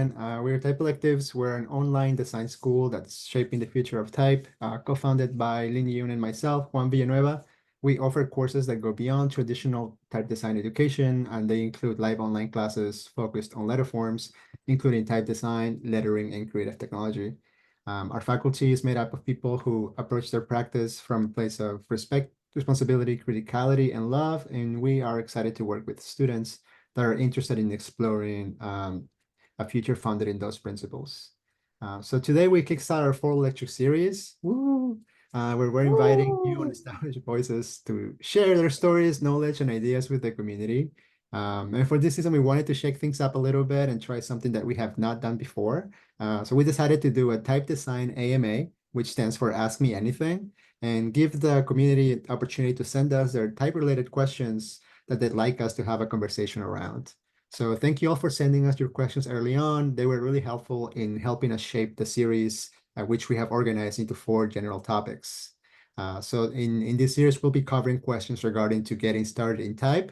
everyone. We're Type Electives. We're an online design school that's shaping the future of type, co-founded by Lynne and myself, Juan Villanueva. We offer courses that go beyond traditional type design education, and they include live online classes focused on letter forms, including type design, lettering, and creative technology. Our faculty is made up of people who approach their practice from a place of respect, responsibility, criticality, and love, and we are excited to work with students that are interested in exploring a future founded in those principles. So today we kickstart our fall lecture series. Woo! We're inviting new and established voices to share their stories, knowledge, and ideas with the community. And for this season, we wanted to shake things up a little bit and try something that we have not done before. So we decided to do a type design AMA, which stands for Ask Me Anything, and give the community an opportunity to send us their type-related questions that they'd like us to have a conversation around. So thank you all for sending us your questions early on. They were really helpful in helping us shape the series, which we have organized into 4 general topics. So in this series, we'll be covering questions regarding to getting started in type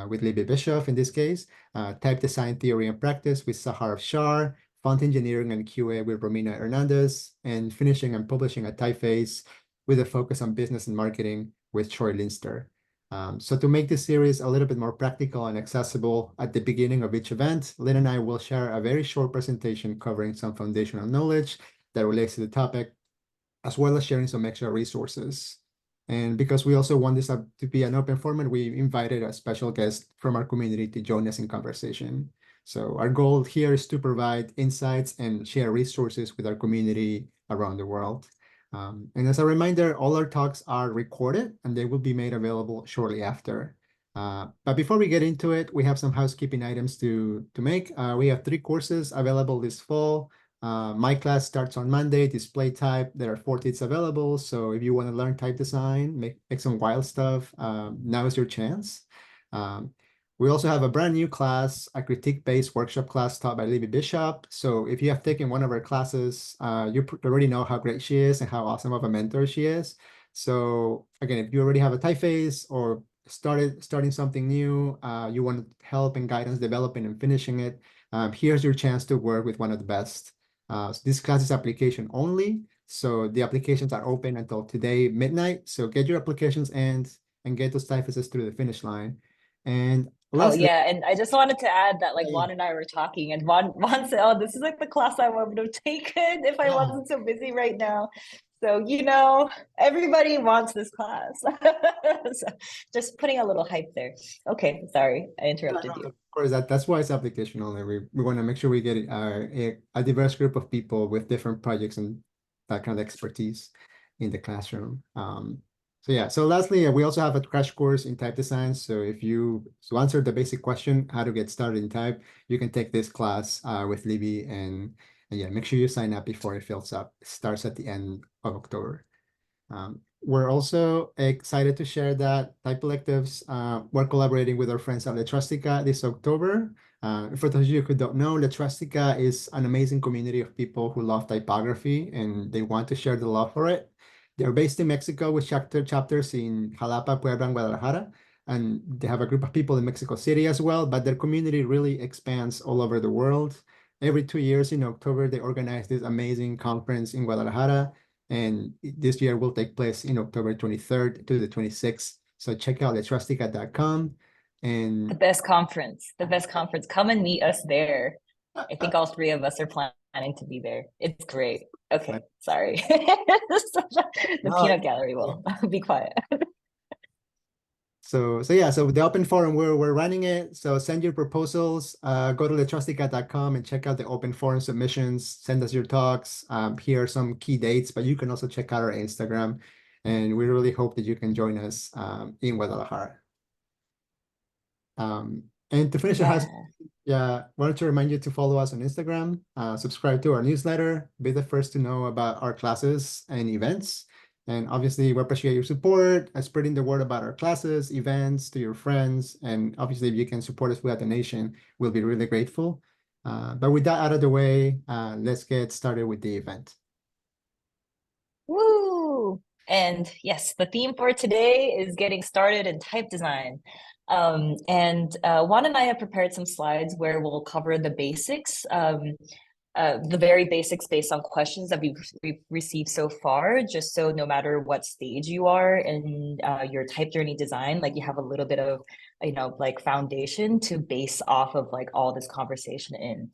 with Libbie Bischoff in this case, type design theory and practice with Sahar Shar, font engineering and QA with Romina Hernandez, and finishing and publishing a typeface with a focus on business and marketing with Troy Linster. So to make this series a little bit more practical and accessible, at the beginning of each event, Lynn and I will share a very short presentation covering some foundational knowledge that relates to the topic, as well as sharing some extra resources. And because we also want this to be an open format, we invited a special guest from our community to join us in conversation. So our goal here is to provide insights and share resources with our community around the world. And as a reminder, all our talks are recorded and they will be made available shortly after. But before we get into it, we have some housekeeping items to make. We have 3 courses available this fall. My class starts on Monday, display type. There are 4 seats available. So if you want to learn type design, make some wild stuff, now is your chance. We also have a brand new class, a critique-based workshop class taught by Libbie Bischoff. So if you have taken one of her classes, you already know how great she is and how awesome of a mentor she is. So again, if you already have a typeface or starting something new, you want help and guidance developing and finishing it, here's your chance to work with one of the best. So this class is application only. So the applications are open until today, midnight. So get your applications and get those typefaces through the finish line. And lastly, yeah, and I just wanted to add that Juan and I were talking, and Juan said, "Oh, this is like the class I would have taken if I wasn't so busy right now." So everybody wants this class. So just putting a little hype there. Okay, sorry, I interrupted you. Of course, that's why it's application only. We want to make sure we get a diverse group of people with different projects and that kind of expertise in the classroom. So lastly, we also have a crash course in type design. So if you answer the basic question, how to get started in type, you can take this class with Libbie and yeah, make sure you sign up before it fills up. It starts at the end of October. We're also excited to share that Type Electives, we're collaborating with our friends at Letrustica this October. For those of you who don't know, Letrustica is an amazing community of people who love typography and they want to share the love for it. They're based in Mexico with chapters in Jalapa, Puebla, and Guadalajara. And they have a group of people in Mexico City as well, but their community really expands all over the world. Every 2 years in October, they organize this amazing conference in Guadalajara. And this year will take place in October 23rd to the 26th. So check out letrustica.com. And the best conference. Come and meet us there. I think all 3 of us are planning to be there. It's great. Okay, sorry. The peanut gallery will be quiet. So the open forum, we're running it. So send your proposals, go to letrustica.com and check out the open forum submissions, send us your talks. Here are some key dates, but you can also check out our Instagram. And we really hope that you can join us in Guadalajara. And to finish the house, wanted to remind you to follow us on Instagram, subscribe to our newsletter, be the first to know about our classes and events. And obviously, we appreciate your support, spreading the word about our classes, events to your friends. And obviously, if you can support us with a donation, we'll be really grateful. But with that out of the way, let's get started with the event. Woo! And yes, the theme for today is getting started in type design. And Juan and I have prepared some slides where we'll cover the basics, the very basics based on questions that we've received so far, just so no matter what stage you are in your type journey design, like you have a little bit of, like foundation to base off of like all this conversation in.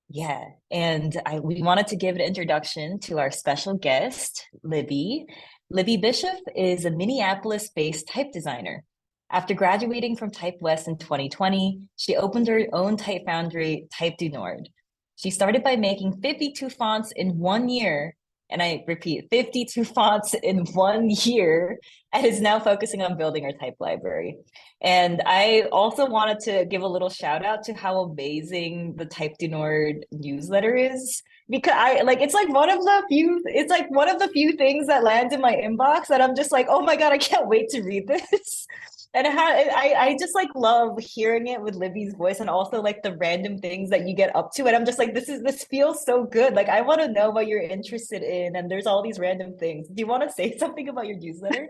Yeah, and we wanted to give an introduction to our special guest, Libbie. Libbie Bischoff is a Minneapolis-based type designer. After graduating from Type West in 2020, she opened her own type foundry, Type du Nord. She started by making 52 fonts in 1 year, and I repeat, 52 fonts in 1 year, and is now focusing on building her type library. And I also wanted to give a little shout out to how amazing the Type du Nord newsletter is, because it's like one of the few things that lands in my inbox that I'm just like, oh my God, I can't wait to read this. And I just like love hearing it with Libbie's voice, and also like the random things that you get up to. And I'm just like, this feels so good. Like I want to know what you're interested in. And there's all these random things. Do you want to say something about your newsletter?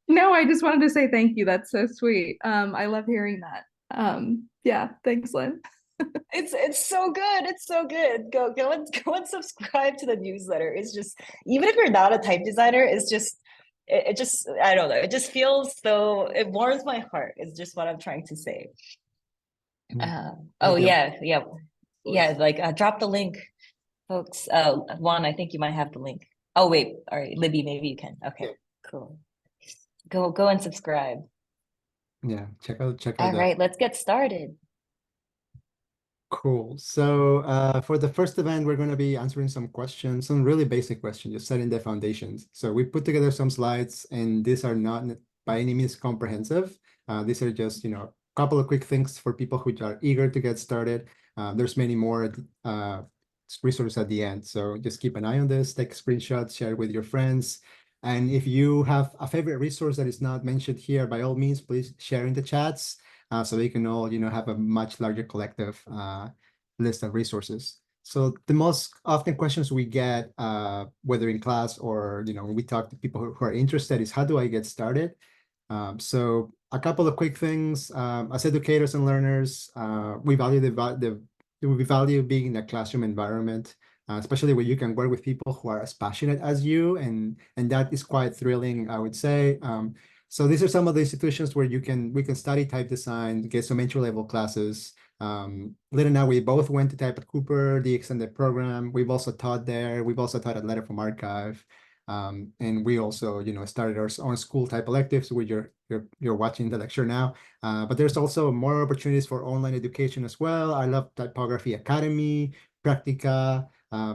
No, I just wanted to say thank you. That's so sweet. I love hearing that. Yeah, thanks, Lynn. It's so good. It's so good. Go and subscribe to the newsletter. It's just, even if you're not a type designer, it's just it just, I don't know, it just feels so, it warms my heart, is just what I'm trying to say. Oh yeah, like drop the link, folks. Juan, I think you might have the link. Oh wait, all right, Libbie, maybe you can. Okay, cool. Go and subscribe. Yeah, check out all right, let's get started. Cool. So for the first event, we're going to be answering some questions, some really basic questions, just setting the foundations. So we put together some slides, and these are not by any means comprehensive. These are just, a couple of quick things for people who are eager to get started. There's many more resources at the end. So just keep an eye on this, take screenshots, share it with your friends. And if you have a favorite resource that is not mentioned here, by all means, please share in the chats. So they can all, have a much larger collective list of resources. So the most often questions we get, whether in class or, when we talk to people who are interested, is how do I get started? So a couple of quick things. As educators and learners, we value being in a classroom environment, especially where you can work with people who are as passionate as you, and that is quite thrilling, I would say. So these are some of the institutions where we can study type design, get some entry-level classes. Lynn and I, we both went to Type at Cooper, the extended program. We've also taught there. We've also taught at Letter from Archive. And we also, started our own school Type Electives, where you're watching the lecture now. But there's also more opportunities for online education as well. I love Typography Academy, Practica,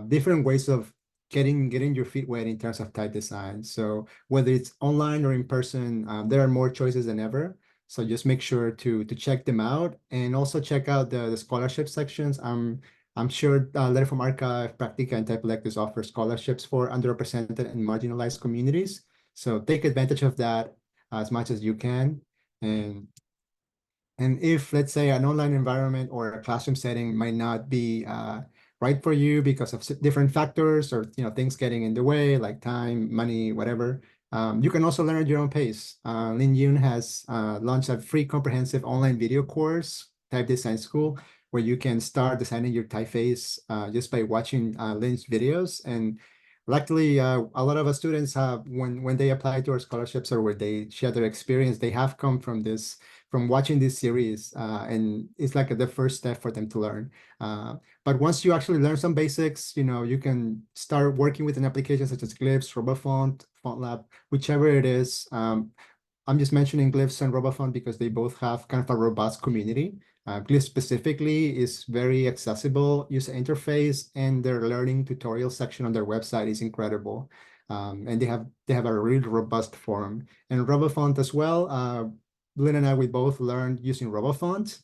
different ways of getting your feet wet in terms of type design. So whether it's online or in person, there are more choices than ever. So just make sure to check them out, and also check out the scholarship sections. I'm sure Letter from Archive, Practica, and Type Electives offer scholarships for underrepresented and marginalized communities. So take advantage of that as much as you can. And if, let's say, an online environment or a classroom setting might not be right for you because of different factors, or things getting in the way, like time, money, whatever, you can also learn at your own pace. Lin Yoon has launched a free comprehensive online video course, Type Design School, where you can start designing your typeface just by watching Lin's videos. And luckily, a lot of our students have, when they apply to our scholarships or where they share their experience, they have come from watching this series, and it's like the first step for them to learn. But once you actually learn some basics, you can start working with an application such as Glyphs, RoboFont, FontLab, whichever it is. I'm just mentioning Glyphs and RoboFont because they both have kind of a robust community. Glyphs specifically is very accessible user interface, and their learning tutorial section on their website is incredible. And they have a really robust forum. And RoboFont as well. Lynn and I, we both learned using RoboFont.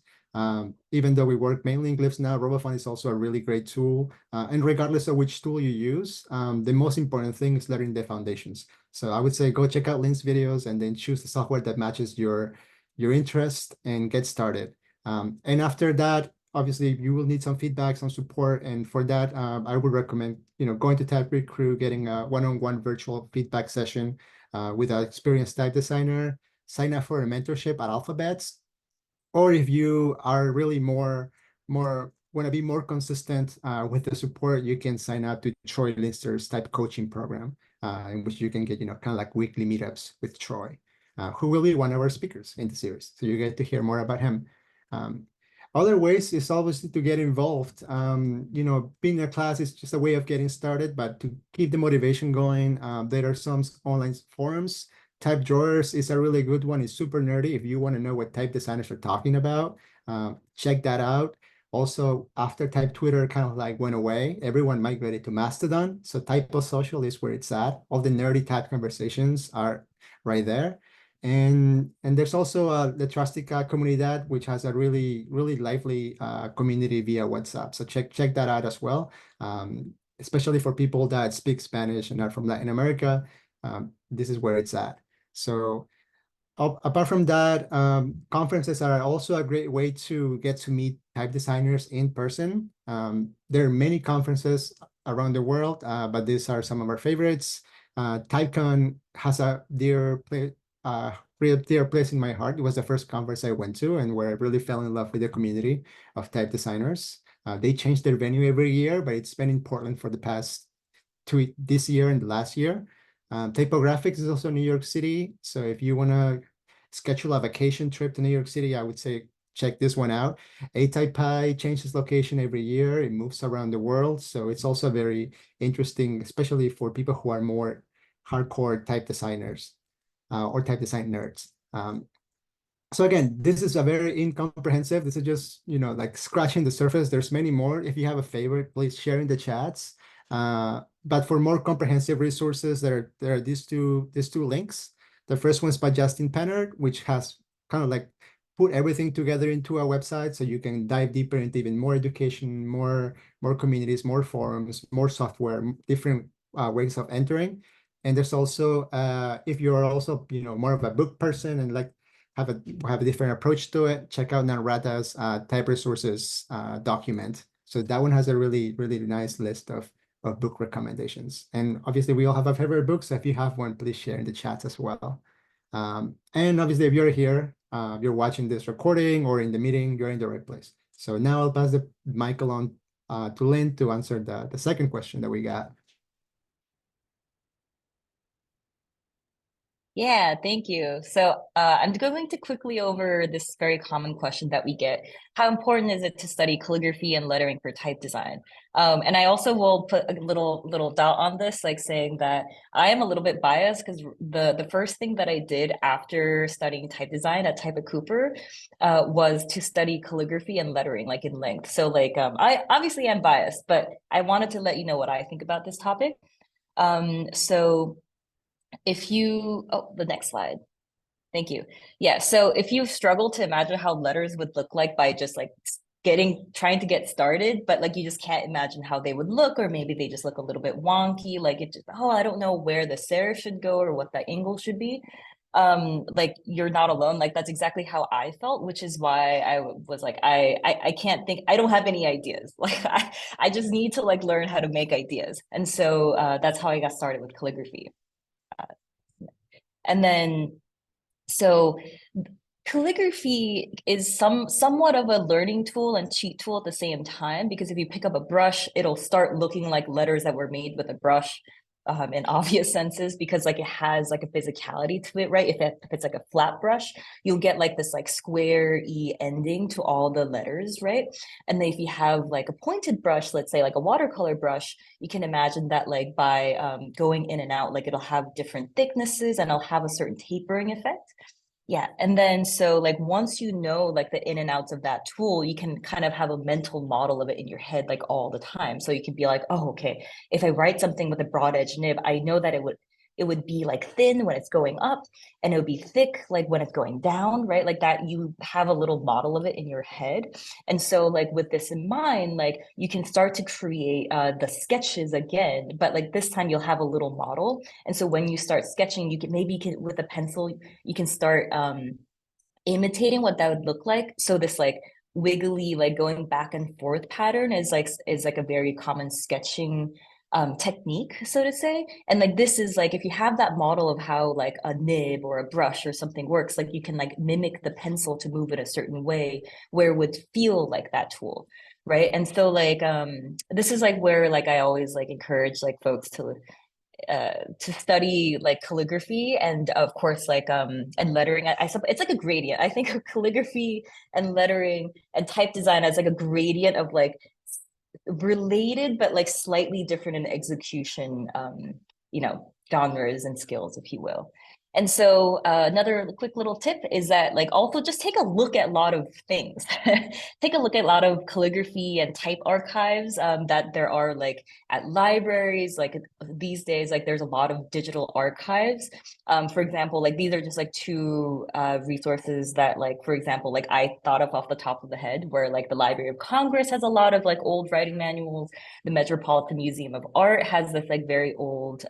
Even though we work mainly in Glyphs now, RoboFont is also a really great tool. And regardless of which tool you use, the most important thing is learning the foundations. So I would say go check out Lynn's videos, and then choose the software that matches your interest and get started. And after that, obviously, you will need some feedback, some support. And for that, I would recommend, going to Type Crew, getting a one-on-one virtual feedback session with an experienced type designer. sign up for a mentorship at Alphabets. Or if you are really more want to be more consistent with the support, you can sign up to Troy Lister's type coaching program, in which you can get, kind of like weekly meetups with Troy, who will be one of our speakers in the series. So you get to hear more about him. Other ways is always to get involved. Being in a class is just a way of getting started, but to keep the motivation going, there are some online forums. Type Drawers is a really good one. It's super nerdy. If you want to know what type designers are talking about, check that out. Also, after Type Twitter kind of like went away, everyone migrated to Mastodon. So Typo Social is where it's at. All the nerdy type conversations are right there. And there's also the Trustica Comunidad, which has a really, really lively community via WhatsApp. So check that out as well, especially for people that speak Spanish and are from Latin America. This is where it's at. So apart from that, conferences are also a great way to get to meet type designers in person. There are many conferences around the world, but these are some of our favorites. TypeCon has a dear place in my heart. It was the first conference I went to, and where I really fell in love with the community of type designers. They change their venue every year, but it's been in Portland for the past this year and the last year. Typographics is also New York City. So if you want to schedule a vacation trip to New York City, I would say check this one out. ATypI changes location every year. It moves around the world. So it's also very interesting, especially for people who are more hardcore type designers or type design nerds. So again, this is a very incomprehensive. This is just, like scratching the surface. There's many more. If you have a favorite, please share in the chats. But for more comprehensive resources, there are these two links. The first one's by Justin Pennard, which has kind of like put everything together into a website, so you can dive deeper into even more education, more communities, more forums, more software, different ways of entering. And there's also, if you're also more of a book person and like have a different approach to it, check out Narata's type resources document. So that one has a really, really nice list of book recommendations. And obviously we all have our favorite books. So if you have one, please share in the chats as well. And obviously if you're here, you're watching this recording or in the meeting, you're in the right place. So now I'll pass the mic along to Lynn to answer the second question that we got. Yeah, thank you. So I'm going to quickly over this very common question that we get. How important is it to study calligraphy and lettering for type design? And I also will put a little dot on this, like saying that I am a little bit biased because the first thing that I did after studying type design at Type of Cooper was to study calligraphy and lettering, like in length. So like I obviously am biased, but I wanted to let you know what I think about this topic. So if you, the next slide. Thank you. Yeah, so if you struggle to imagine how letters would look like by just like trying to get started, but like you just can't imagine how they would look, or maybe they just look a little bit wonky, like it just, I don't know where the serif should go or what the angle should be. Like you're not alone. Like that's exactly how I felt, which is why I was like, I can't think, I don't have any ideas. Like I just need to like learn how to make ideas. And so that's how I got started with calligraphy. And then, so calligraphy is somewhat of a learning tool and cheat tool at the same time, because if you pick up a brush, it'll start looking like letters that were made with a brush in obvious senses, because like it has like a physicality to it, right? If it's like a flat brush, you'll get like this like square-y ending to all the letters, right? And then if you have like a pointed brush, let's say like a watercolor brush, you can imagine that like by going in and out, like it'll have different thicknesses and it'll have a certain tapering effect. Yeah, and then so like once you know like the in and outs of that tool, you can kind of have a mental model of it in your head like all the time. So you can be like, oh, okay, if I write something with a broad edge nib, I know that it would be like thin when it's going up, and it would be thick like when it's going down, right? Like that, you have a little model of it in your head. And so like with this in mind, like you can start to create the sketches again, but like this time you'll have a little model. And so when you start sketching, you can with a pencil, you can start imitating what that would look like. So this like wiggly, like going back and forth pattern is like a very common sketching technique, so to say. And like this is like if you have that model of how like a nib or a brush or something works, like you can like mimic the pencil to move it a certain way where it would feel like that tool. Right. And so like this is like where like I always like encourage like folks to study like calligraphy and of course like and lettering. It's like a gradient. I think of calligraphy and lettering and type design as like a gradient of like related but like slightly different in execution genres and skills, if you will. And so another quick little tip is that like also just take a look at a lot of things. Take a look at a lot of calligraphy and type archives that there are like at libraries. Like these days, like there's a lot of digital archives. For example, like these are just like two resources that like, for example, like I thought of off the top of the head, where like the Library of Congress has a lot of like old writing manuals. The Metropolitan Museum of Art has this like very old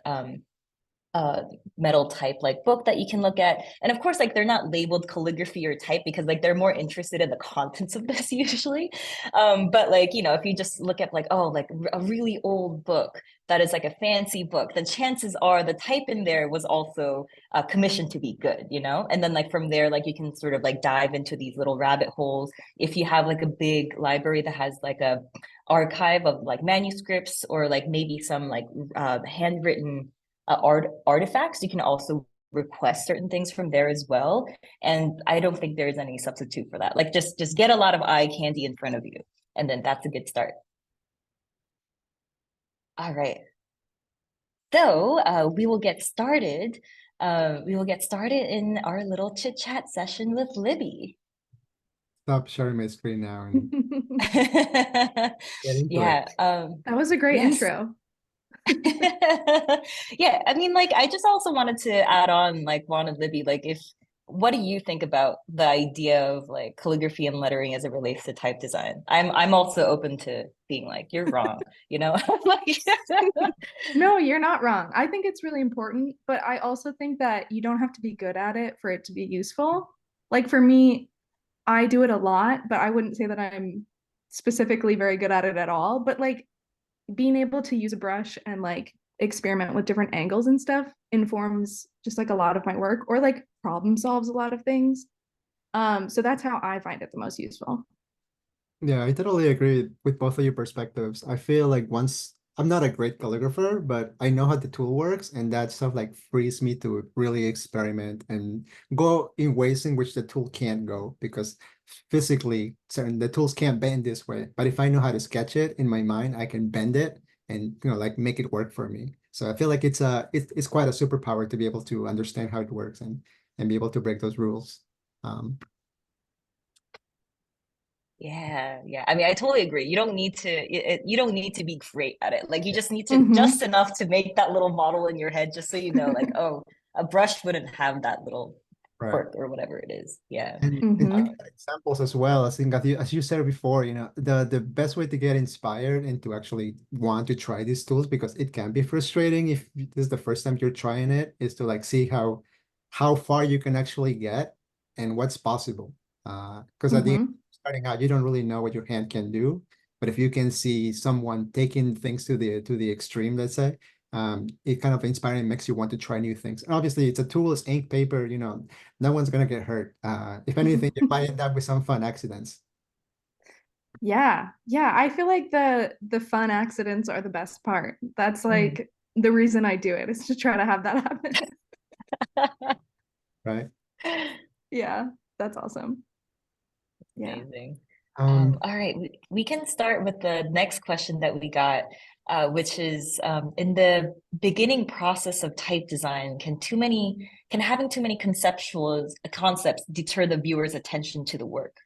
metal type like book that you can look at. And of course, like they're not labeled calligraphy or type because like they're more interested in the contents of this usually. But like, you know, if you just look at like, oh, like a really old book that is like a fancy book, then chances are the type in there was also commissioned to be good, you know? And then like from there, like you can sort of like dive into these little rabbit holes. If you have like a big library that has like a archive of like manuscripts or like maybe some like handwritten artifacts, you can also request certain things from there as well. And I don't think there's any substitute for that. Like just get a lot of eye candy in front of you, and then that's a good start. All right. So we will get started. We will get started in our little chit chat session with Libbie. Stop sharing my screen now and get into Yeah. it. That was a great yes. intro. Yeah, I mean, like, I just also wanted to add on, like, Juan and Libbie, like, what do you think about the idea of like calligraphy and lettering as it relates to type design? I'm also open to being like, you're wrong, you know? No, you're not wrong. I think it's really important, but I also think that you don't have to be good at it for it to be useful. Like for me, I do it a lot, but I wouldn't say that I'm specifically very good at it at all. But like being able to use a brush and like experiment with different angles and stuff informs just like a lot of my work, or like problem solves a lot of things. So that's how I find it the most useful. Yeah, I totally agree with both of your perspectives. I feel like once I'm not a great calligrapher, but I know how the tool works, and that stuff like frees me to really experiment and go in ways in which the tool can't go because physically certain the tools can't bend this way. But if I know how to sketch it in my mind, I can bend it and like make it work for me. So I feel like it's quite a superpower to be able to understand how it works and be able to break those rules. Um, Yeah. I mean, I totally agree. You don't need to you don't need to be great at it. Like you just need to Mhm. just enough to make that little model in your head, just so you know, like, oh, a brush wouldn't have that little right. quirk or whatever it is. Yeah. And Mhm. examples as well. I think as you said before, the best way to get inspired and to actually want to try these tools, because it can be frustrating if this is the first time you're trying it, is to like see how far you can actually get and what's possible. Because at the end, Mhm. starting out, you don't really know what your hand can do. But if you can see someone taking things to the extreme, let's say, it kind of inspiring, makes you want to try new things. And obviously, it's a tool, it's ink, paper, no one's gonna get hurt. If anything, you might end up with some fun accidents. Yeah. Yeah. I feel like the fun accidents are the best part. That's like the reason I do it, is to try to have that happen. Right? Yeah, that's awesome. Yeah. Amazing. Um, All right, we can start with the next question that we got, which is in the beginning process of type design, can having too many concepts deter the viewer's attention to the work?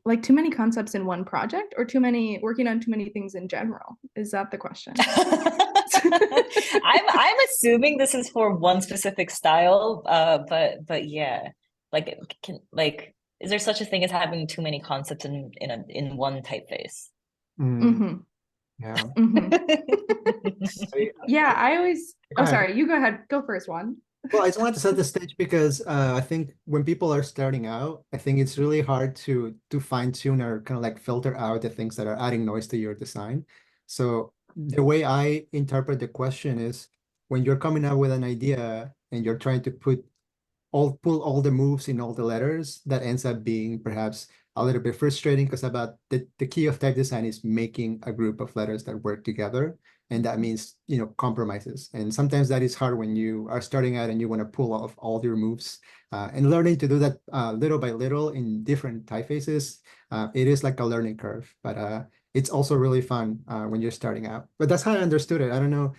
Like too many concepts in one project, or too many working on too many things in general? Is that the question? I'm assuming this is for one specific style, but yeah, like is there such a thing as having too many concepts in one typeface? Mm-hmm. yeah. Mm-hmm. I- Yeah, I always. Go Oh, ahead. sorry. You go ahead. Go first, one. Well, I just wanted to set the stage because I think when people are starting out, I think it's really hard to fine tune or kind of like filter out the things that are adding noise to your design. So the way I interpret the question is when you're coming up with an idea and you're trying to pull all the moves in all the letters, that ends up being perhaps a little bit frustrating because about the key of type design is making a group of letters that work together. And that means, compromises. And sometimes that is hard when you are starting out and you want to pull off all your moves. And learning to do that little by little in different typefaces, it is like a learning curve. But it's also really fun when you're starting out. But that's how I understood it. I don't know.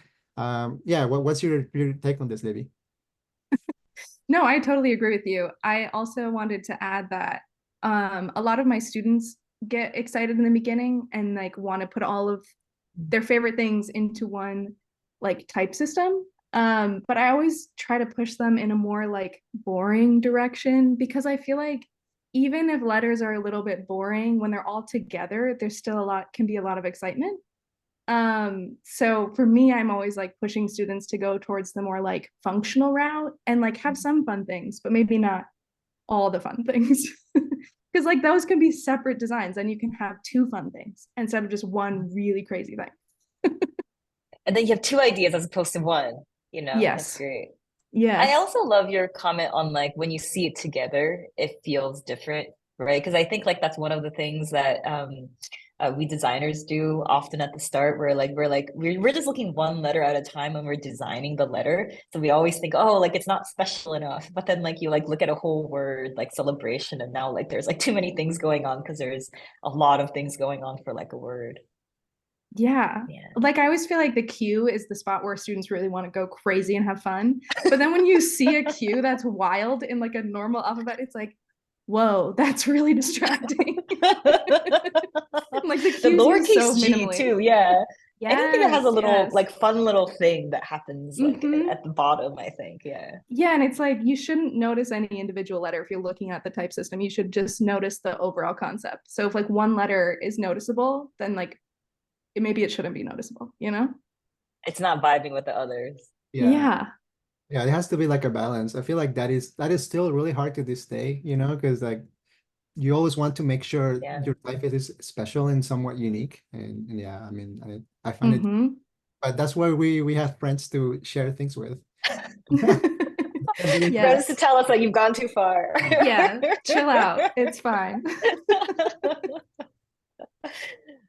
Yeah, what's your take on this, Libby? No, I totally agree with you. I also wanted to add that a lot of my students get excited in the beginning and like want to put all of their favorite things into one like type system. But I always try to push them in a more like boring direction because I feel like even if letters are a little bit boring, when they're all together, there's still can be a lot of excitement. So for me, I'm always like pushing students to go towards the more like functional route and like have some fun things, but maybe not all the fun things. Because like those can be separate designs and you can have two fun things instead of just one really crazy thing. And then you have two ideas as opposed to one, that's Yes. great. Yes. I also love your comment on like when you see it together, it feels different, right? Because I think like that's one of the things that we designers do often at the start. We're just looking one letter at a time when we're designing the letter. So we always think, oh, like it's not special enough. But then like you like look at a whole word like celebration, and now like there's like too many things going on because there's a lot of things going on for like a word. Yeah. Like I always feel like the Q is the spot where students really want to go crazy and have fun. But then when you see a Q that's wild in like a normal alphabet, it's like, whoa, that's really distracting. Like the Q's used so minimally too, yeah. Yes, anything that has a little like fun little thing that happens like at the bottom, I think. Yeah, and it's like you shouldn't notice any individual letter if you're looking at the type system. You should just notice the overall concept. So if like one letter is noticeable, then like maybe it shouldn't be noticeable, it's not vibing with the others. Yeah, it has to be like a balance. I feel like that is still really hard to this day, because like you always want to make sure your typeface is special and somewhat unique. And yeah, I mean, I find it, but that's why we have friends to share things with. Friends to tell us that you've gone too far. Yeah, chill out. It's fine.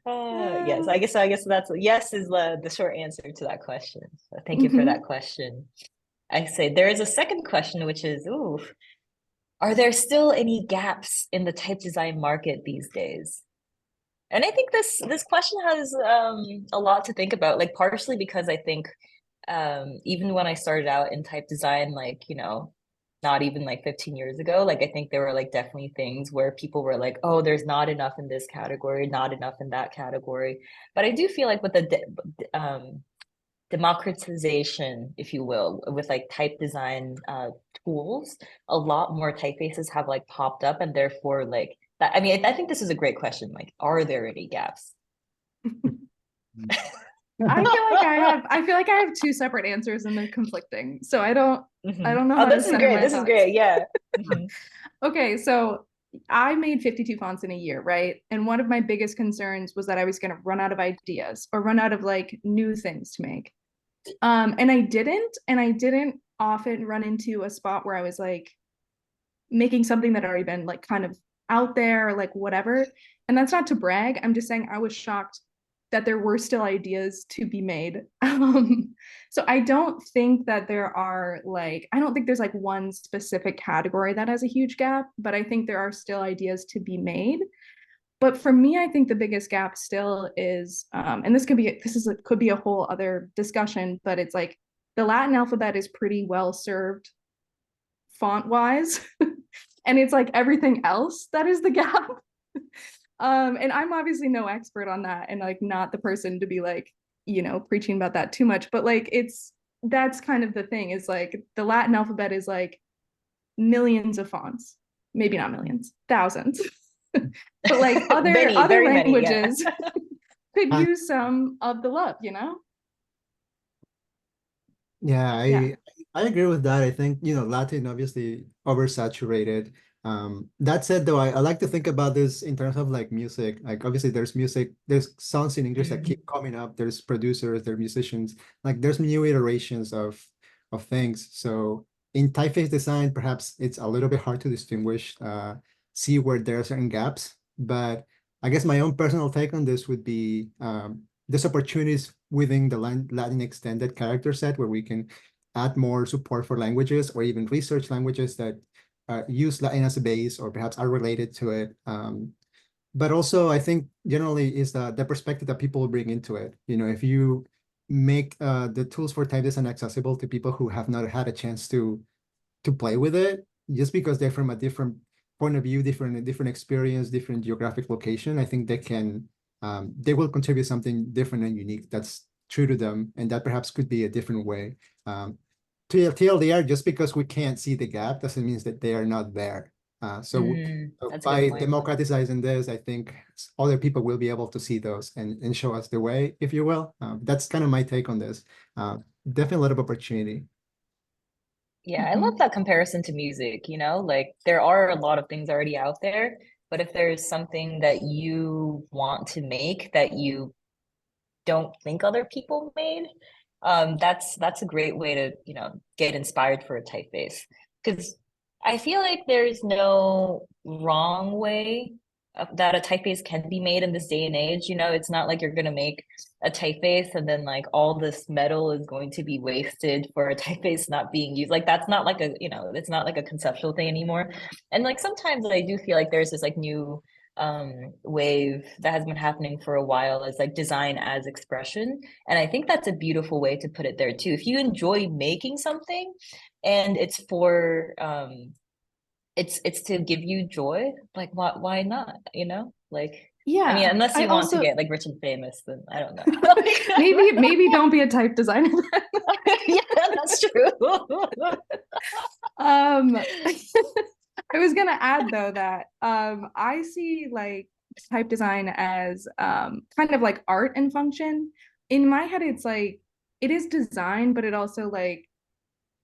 Yes, I guess that's yes is the short answer to that question. So thank you for that question. I say there is a second question, which is, are there still any gaps in the type design market these days? And I think this question has a lot to think about, like partially because I think even when I started out in type design, like, not even like 15 years ago, like I think there were like definitely things where people were like, oh, there's not enough in this category, not enough in that category. But I do feel like with the democratization, if you will, with like type design tools, a lot more typefaces have like popped up, and therefore like that. I mean, I think this is a great question. Like, are there any gaps? I feel like I have two separate answers and they're conflicting. So I don't know how this to is great. This is great. Yeah. Okay, so I made 52 fonts in a year, right? And one of my biggest concerns was that I was going to run out of ideas or run out of like new things to make. And I didn't often run into a spot where I was like making something that had already been like kind of out there, like whatever. And that's not to brag. I'm just saying I was shocked that there were still ideas to be made. So I don't think that I don't think there's like one specific category that has a huge gap, but I think there are still ideas to be made. But for me, I think the biggest gap still is, and this could be a whole other discussion, but it's like the Latin alphabet is pretty well served font wise. And it's like everything else that is the gap. And I'm obviously no expert on that and like not the person to be like, preaching about that too much, but like that's kind of the thing is like the Latin alphabet is like millions of fonts, maybe not millions, thousands, but like other languages could use some of the love, Yeah, I agree with that. I think, Latin obviously oversaturated. That said, though, I like to think about this in terms of like music. Like obviously there's music, there's songs in English that keep coming up. There's producers, there's musicians, like there's new iterations of things. So in typeface design, perhaps it's a little bit hard to distinguish, see where there are certain gaps. But I guess my own personal take on this would be there's opportunities within the Latin extended character set where we can add more support for languages or even research languages that use Latin as a base or perhaps are related to it. But also, I think generally is the perspective that people bring into it. You know, if you make the tools for type design accessible to people who have not had a chance to play with it, just because they're from a different point of view, different experience, different geographic location, I think they will contribute something different and unique that's true to them, and that perhaps could be a different way. TLDR, just because we can't see the gap doesn't mean that they are not there. So That's a by good point. democratizing this, I think other people will be able to see those and show us the way, if you will. That's kind of my take on this. Definitely a lot of opportunity. Yeah, I love that comparison to music, you know, like there are a lot of things already out there, but if there's something that you want to make that you don't think other people made, that's a great way to, you know, get inspired for a typeface. Because I feel like there's no wrong way that a typeface can be made in this day and age. You know, it's not like you're gonna make a typeface and then like all this metal is going to be wasted for a typeface not being used. Like that's not like a, you know, it's not like a conceptual thing anymore. And like sometimes I do feel like there's this like new wave that has been happening for a while is like design as expression. And I think that's a beautiful way to put it there too. If you enjoy making something and it's for it's to give you joy, like why not, you know? Like Yeah. I mean, unless I you want also to get like rich and famous, then I don't know. maybe don't be a type designer then. Yeah, that's true. I was gonna add though that I see like type design as kind of like art and function. In my head, it's like it is design, but it also like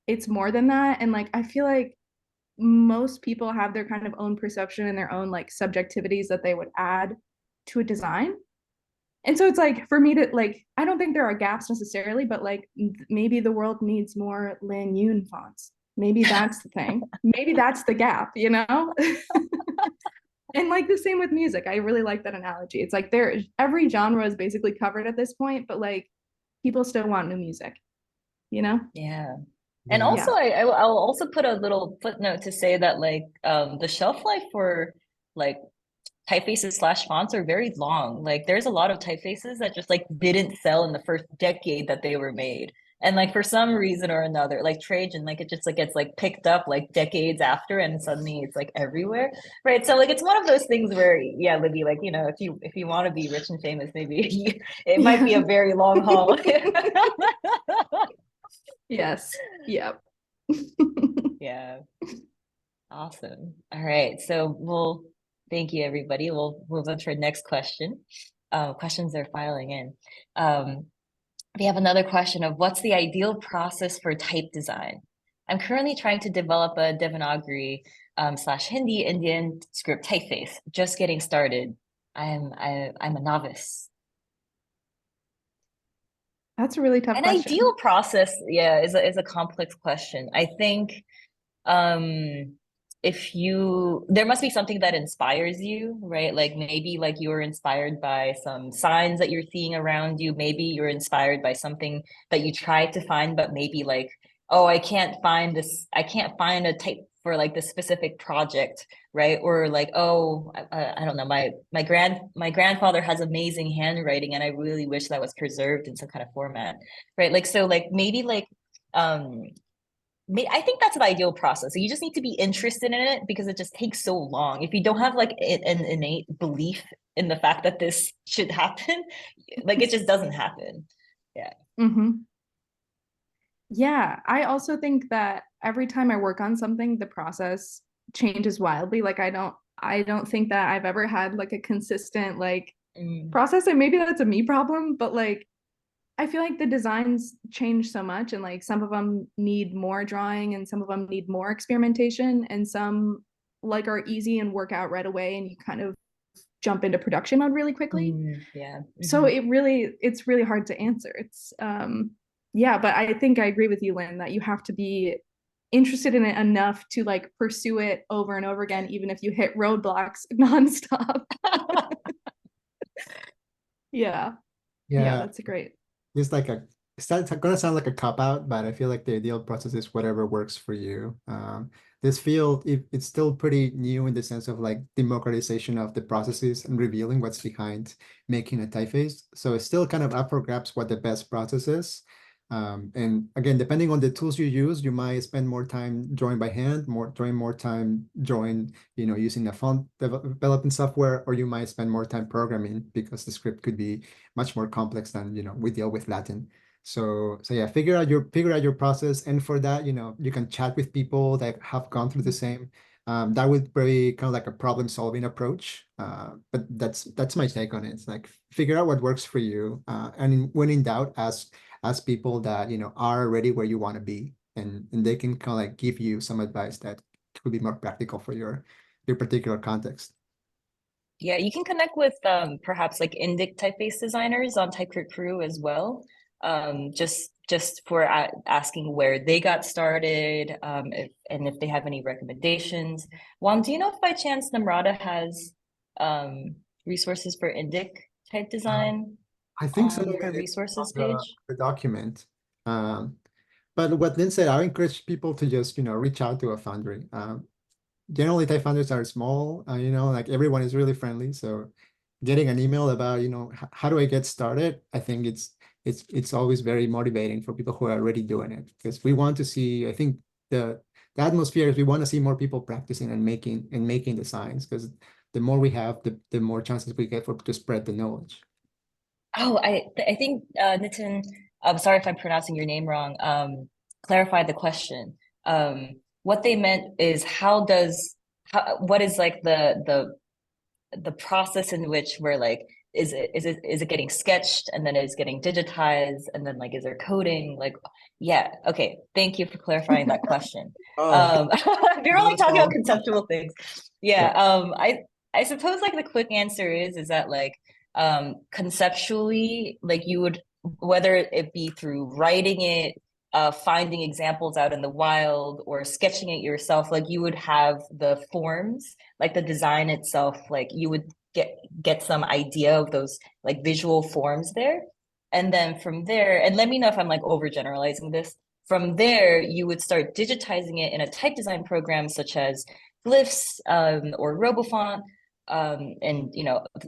it's more than that. And like I feel like most people have their kind of own perception and their own like subjectivities that they would add to a design. And so it's like for me to like, I don't think there are gaps necessarily, but like maybe the world needs more Lin Yoon fonts. Maybe that's the thing. Maybe that's the gap, you know? And like the same with music. I really like that analogy. It's like there every genre is basically covered at this point, but like people still want new music, you know? Yeah. And Yeah. also, I'll also put a little footnote to say that like the shelf life for like typefaces slash fonts are very long. Like there's a lot of typefaces that just like didn't sell in the first decade that they were made. And like for some reason or another, like Trajan, like it just like gets like picked up like decades after and suddenly it's like everywhere. Right. So like it's one of those things where yeah, Libby, like, you know, if you want to be rich and famous, maybe it might be a very long haul. Yes. Yep. Yeah. Awesome. All right. So we'll thank you, everybody. We'll move on to our next question. Questions are filing in. We have another question of what's the ideal process for type design? I'm currently trying to develop a Devanagari slash Hindi Indian script typeface. Just getting started. I'm a novice. That's a really tough An question. ideal process, yeah, is a complex question. I think if you there must be something that inspires you, right? Like maybe like you were inspired by some signs that you're seeing around you. Maybe you're inspired by something that you tried to find, but maybe like, oh, I can't find a type for like this specific project, right? Or like, oh, I don't know, my grandfather has amazing handwriting and I really wish that was preserved in some kind of format, right? Like so like maybe like I think that's the ideal process. So you just need to be interested in it because it just takes so long. If you don't have like an innate belief in the fact that this should happen, like it just doesn't happen. Yeah. Mm-hmm. Yeah, I also think that every time I work on something, the process changes wildly. Like I don't think that I've ever had like a consistent like process, and maybe that's a me problem, but like I feel like the designs change so much, and like some of them need more drawing and some of them need more experimentation, and some like are easy and work out right away, and you kind of jump into production mode really quickly. Yeah. So it's really hard to answer. It's yeah, but I think I agree with you, Lynn, that you have to be interested in it enough to like pursue it over and over again, even if you hit roadblocks nonstop. Yeah. Yeah, that's a great. It's like it's gonna sound like a cop out, but I feel like the ideal process is whatever works for you. This field, it's still pretty new in the sense of like democratization of the processes and revealing what's behind making a typeface. So it's still kind of up for grabs what the best process is. And again, depending on the tools you use, you might spend more time drawing by hand, more time drawing, using a font developing software, or you might spend more time programming because the script could be much more complex than, we deal with Latin. So yeah, figure out your process. And for that, you can chat with people that have gone through the same. That would be kind of like a problem solving approach. But that's my take on it. It's like figure out what works for you. And when in doubt, ask people that, are already where you want to be, and they can kind of like give you some advice that could be more practical for your particular context. Yeah, you can connect with perhaps like Indic typeface designers on Typecrit Crew as well. Just for asking where they got started, if they have any recommendations. Juan, do you know if by chance Namrata has resources for Indic type design I think some on of her it is resources on page? the document. But what Lynn said, I encourage people to just, reach out to a foundry. Generally, type foundries are small, like everyone is really friendly. So getting an email about, how do I get started? I think it's always very motivating for people who are already doing it, because we want to see, I think the atmosphere is we want to see more people practicing and making designs, because the more we have, the more chances we get to spread the knowledge. Oh, I think Nitin, I'm sorry if I'm pronouncing your name wrong, clarified the question. What they meant is what is like the process in which we're like, is it getting sketched and then it's getting digitized and then like is there coding? Like, yeah, okay. Thank you for clarifying that question. Oh, We're only talking about conceptual things. Yeah. I suppose like the quick answer is that like conceptually, like you would, whether it be through writing it, finding examples out in the wild, or sketching it yourself, like you would have the forms, like the design itself, like you would get some idea of those like visual forms there. And then from there, and let me know if I'm like overgeneralizing this, from there you would start digitizing it in a type design program such as Glyphs or Robofont. And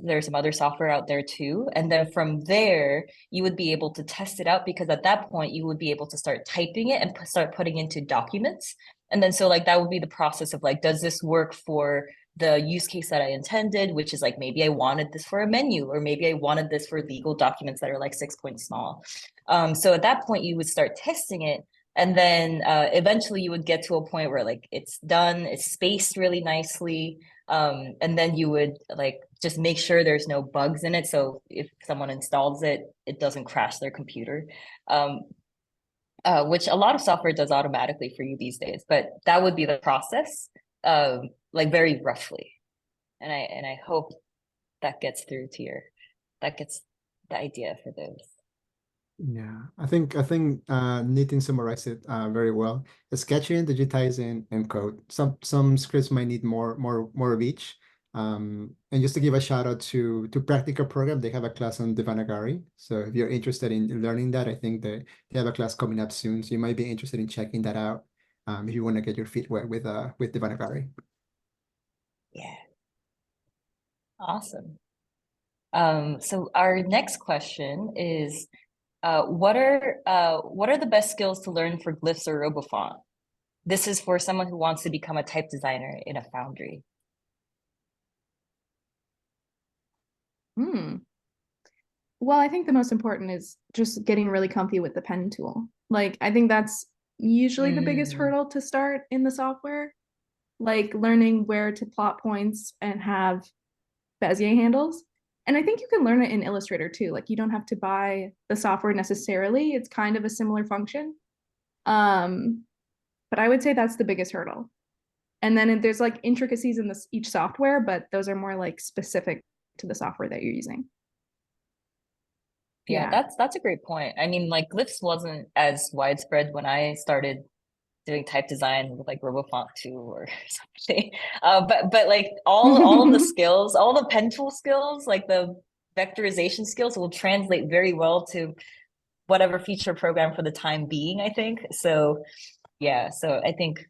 there's some other software out there too. And then from there, you would be able to test it out, because at that point you would be able to start typing it and start putting into documents. And then so like that would be the process of like, does this work for the use case that I intended, which is like maybe I wanted this for a menu, or maybe I wanted this for legal documents that are like 6 points small. So at that point you would start testing it. And then eventually you would get to a point where like it's done, it's spaced really nicely. And then you would like just make sure there's no bugs in it. So if someone installs it, it doesn't crash their computer, which a lot of software does automatically for you these days. But that would be the process, like very roughly. And I hope that gets through to that gets the idea for those. Yeah, I think Nitin summarized it very well. Sketching, digitizing, and code. Some scripts might need more of each. And just to give a shout out to Practical Program, they have a class on Devanagari. So if you're interested in learning that, I think they have a class coming up soon. So you might be interested in checking that out if you want to get your feet wet with Devanagari. Yeah. Awesome. So our next question is, what are the best skills to learn for Glyphs or Robofont? This is for someone who wants to become a type designer in a foundry. Well, I think the most important is just getting really comfy with the pen tool. Like, I think that's usually the biggest hurdle to start in the software. Like learning where to plot points and have Bezier handles. And I think you can learn it in Illustrator too. Like you don't have to buy the software necessarily. It's kind of a similar function. But I would say that's the biggest hurdle. And then there's like intricacies in this each software, but those are more like specific to the software that you're using. Yeah, that's a great point. I mean, like glyphs wasn't as widespread when I started doing type design with like RoboFont 2 or something. But like all of the skills, all the pen tool skills, like the vectorization skills will translate very well to whatever feature program for the time being, I think. So yeah, so I think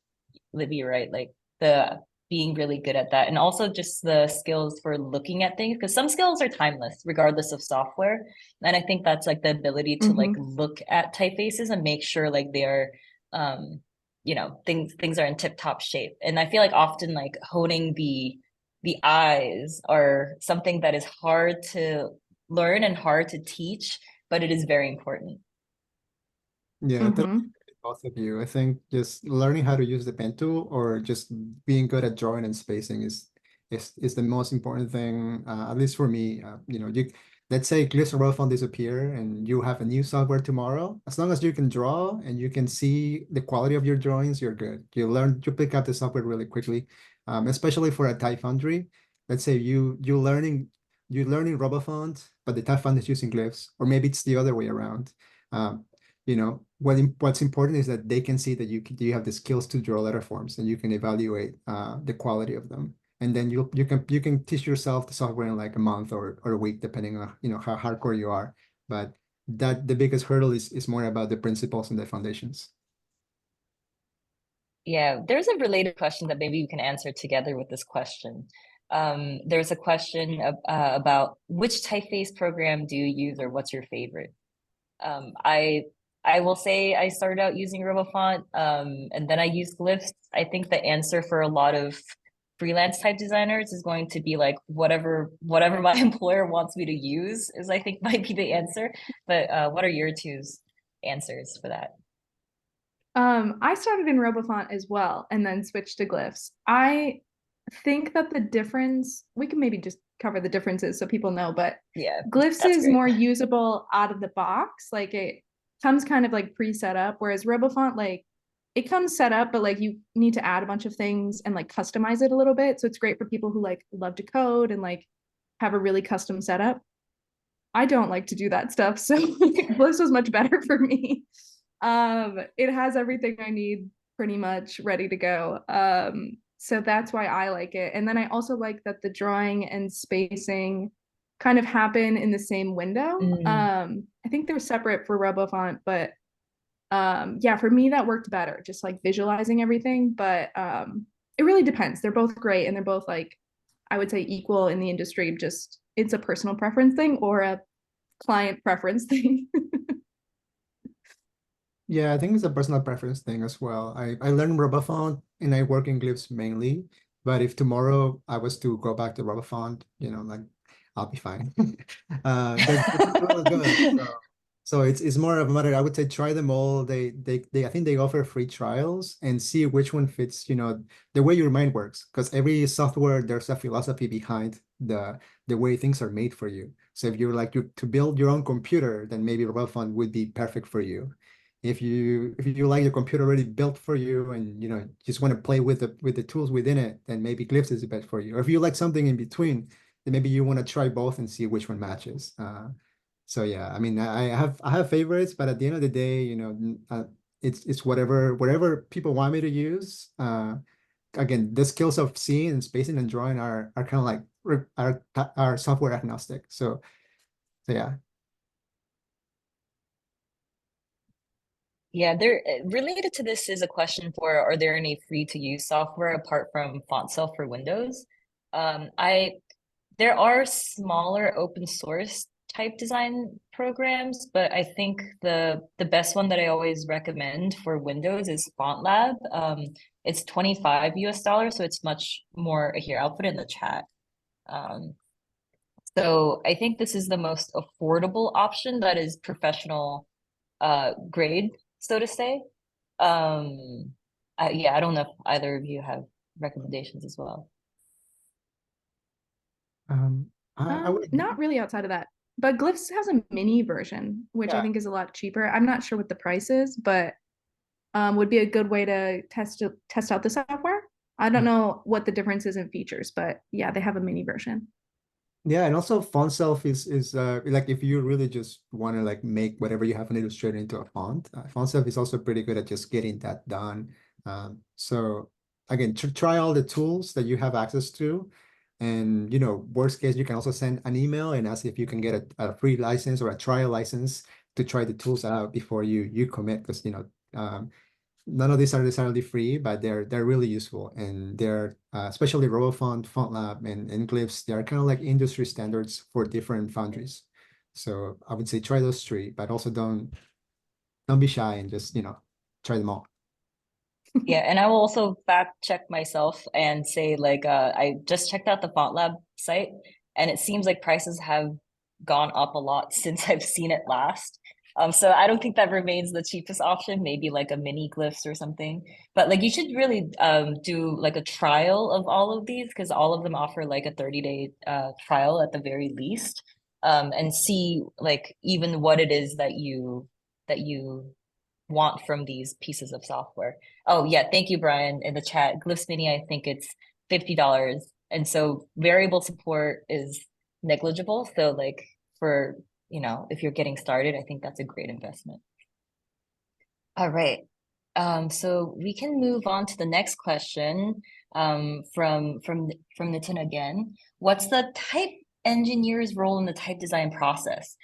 Libby, you're right, like the being really good at that, and also just the skills for looking at things, because some skills are timeless regardless of software. And I think that's like the ability to like look at typefaces and make sure like they're you know, things are in tip-top shape. And I feel like often like honing the eyes are something that is hard to learn and hard to teach, but it is very important. Yeah, both of you. I think just learning how to use the pen tool or just being good at drawing and spacing is the most important thing, at least for me. You know, let's say glyphs and RoboFont disappear and you have a new software tomorrow. As long as you can draw and you can see the quality of your drawings, you're good. You pick up the software really quickly, especially for a type foundry. Let's say you're learning RoboFont, but the type foundry is using glyphs, or maybe it's the other way around. You know, what's important is that they can see that you have the skills to draw letter forms and you can evaluate the quality of them. And then you can teach yourself the software in like a month or a week, depending on, you know, how hardcore you are. But the biggest hurdle is more about the principles and the foundations. Yeah, there's a related question that maybe you can answer together with this question. There's a question about which typeface program do you use, or what's your favorite? I will say I started out using RoboFont, and then I used glyphs. I think the answer for a lot of freelance type designers is going to be like whatever my employer wants me to use is, I think, might be the answer. But what are your two's answers for that? I started in RoboFont as well and then switched to glyphs. I think that the difference, we can maybe just cover the differences so people know, but yeah, glyphs is great. more usable out of the box. Like it comes kind of like pre-set up, whereas RoboFont, like it comes set up, but like you need to add a bunch of things and like customize it a little bit. So it's great for people who like love to code and like have a really custom setup. I don't like to do that stuff, so glyphs was much better for me. It has everything I need pretty much ready to go. So that's why I like it. And then I also like that the drawing and spacing kind of happen in the same window. I think they're separate for RoboFont, but yeah, for me that worked better, just like visualizing everything. But it really depends. They're both great and they're both like, I would say, equal in the industry. Just it's a personal preference thing or a client preference thing. Yeah, I think it's a personal preference thing as well. I learned RoboFont and I work in glyphs mainly, but if tomorrow I was to go back to RoboFont, you know, like I'll be fine. They're really good. So it's more of a matter, I would say try them all. They I think they offer free trials and see which one fits, you know, the way your mind works. Because every software, there's a philosophy behind the way things are made for you. So if you're like to build your own computer, then maybe RoboFont would be perfect for you. If you like your computer already built for you and you know just want to play with the tools within it, then maybe Glyphs is the best for you. Or if you like something in between, then maybe you want to try both and see which one matches. So yeah, I mean, I have favorites, but at the end of the day, you know, it's whatever people want me to use. Again, the skills of seeing and spacing and drawing are kind of like are software agnostic. So yeah. Yeah, there related to this is a question for, are there any free to use software apart from FontSelf for Windows? There are smaller open source type design programs, but I think the best one that I always recommend for Windows is FontLab. It's $25 US, so it's much more here. I'll put it in the chat. So I think this is the most affordable option that is professional grade, so to say. Yeah, I don't know if either of you have recommendations as well. I would not really outside of that, but Glyphs has a mini version, which I think is a lot cheaper. I'm not sure what the price is, but would be a good way to test out the software. I don't know what the difference is in features, but yeah, they have a mini version. Yeah, and also font self is like if you really just want to like make whatever you have in Illustrator into a font, font self is also pretty good at just getting that done. So again, try all the tools that you have access to, and you know, worst case, you can also send an email and ask if you can get a free license or a trial license to try the tools out before you commit, because you know, none of these are necessarily free, but they're really useful, and they're especially RoboFont, FontLab, and Glyphs. They are kind of like industry standards for different foundries. So I would say try those three, but also don't be shy and just, you know, try them all. Yeah, and I will also fact check myself and say like I just checked out the FontLab site, and it seems like prices have gone up a lot since I've seen it last. So I don't think that remains the cheapest option, maybe like a mini glyphs or something. But like you should really do like a trial of all of these, because all of them offer like a 30-day trial at the very least. And see like even what it is that you want from these pieces of software. Oh yeah, thank you, Brian, in the chat. Glyphs Mini, I think it's $50. And so variable support is negligible. So like for, you know, if you're getting started, I think that's a great investment. All right. So we can move on to the next question from Nitin again. What's the type engineer's role in the type design process?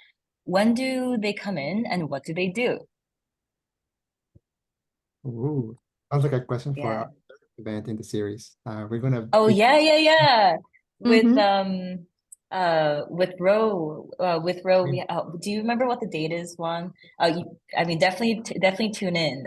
When do they come in and what do they do? Ooh, sounds like a question for Yeah. our event in the series. We're gonna Oh be yeah. Mhm. With Ro we do you remember what the date is, Juan? I mean definitely tune in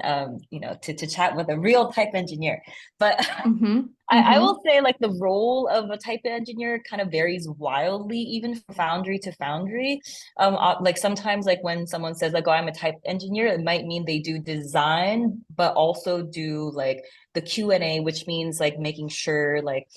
you know to chat with a real type engineer. But Mhm. I Mhm. will say like the role of a type engineer kind of varies wildly, even from foundry to foundry. Like sometimes like when someone says like, oh, I'm a type engineer, it might mean they do design, but also do like the Q&A, which means like making sure like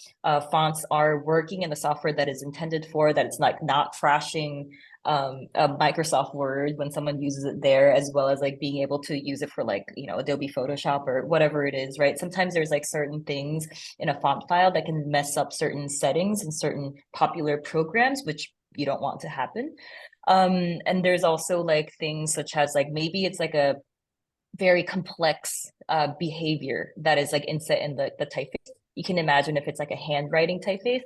fonts are working in the software that is intended for, that it's like not crashing Microsoft Word when someone uses it there, as well as like being able to use it for like, you know, Adobe Photoshop or whatever it is, right? Sometimes there's like certain things in a font file that can mess up certain settings in certain popular programs, which you don't want to happen. And there's also like things such as like maybe it's like a very complex behavior that is like inset in the typeface. You can imagine if it's like a handwriting typeface,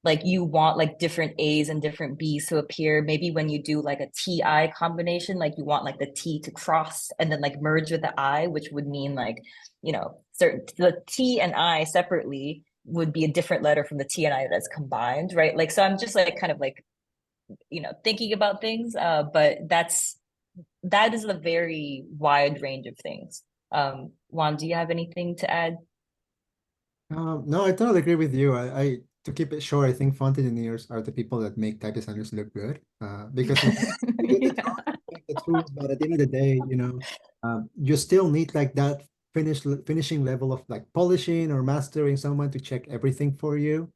like you want like different A's and different B's to appear. Maybe when you do like a TI combination, like you want like the T to cross and then like merge with the I, which would mean like, you know, certain the T and I separately would be a different letter from the T and I that's combined, right? Like, so I'm just like kind of like, you know, thinking about things, but that is a very wide range of things. Juan, do you have anything to add? No, I totally agree with you. I to keep it short, I think font engineers are the people that make type designers look good. Because you get the Yeah. tools, you get the tools, but at the end of the day, you know, you still need like that finishing level of like polishing or mastering someone to check everything for you.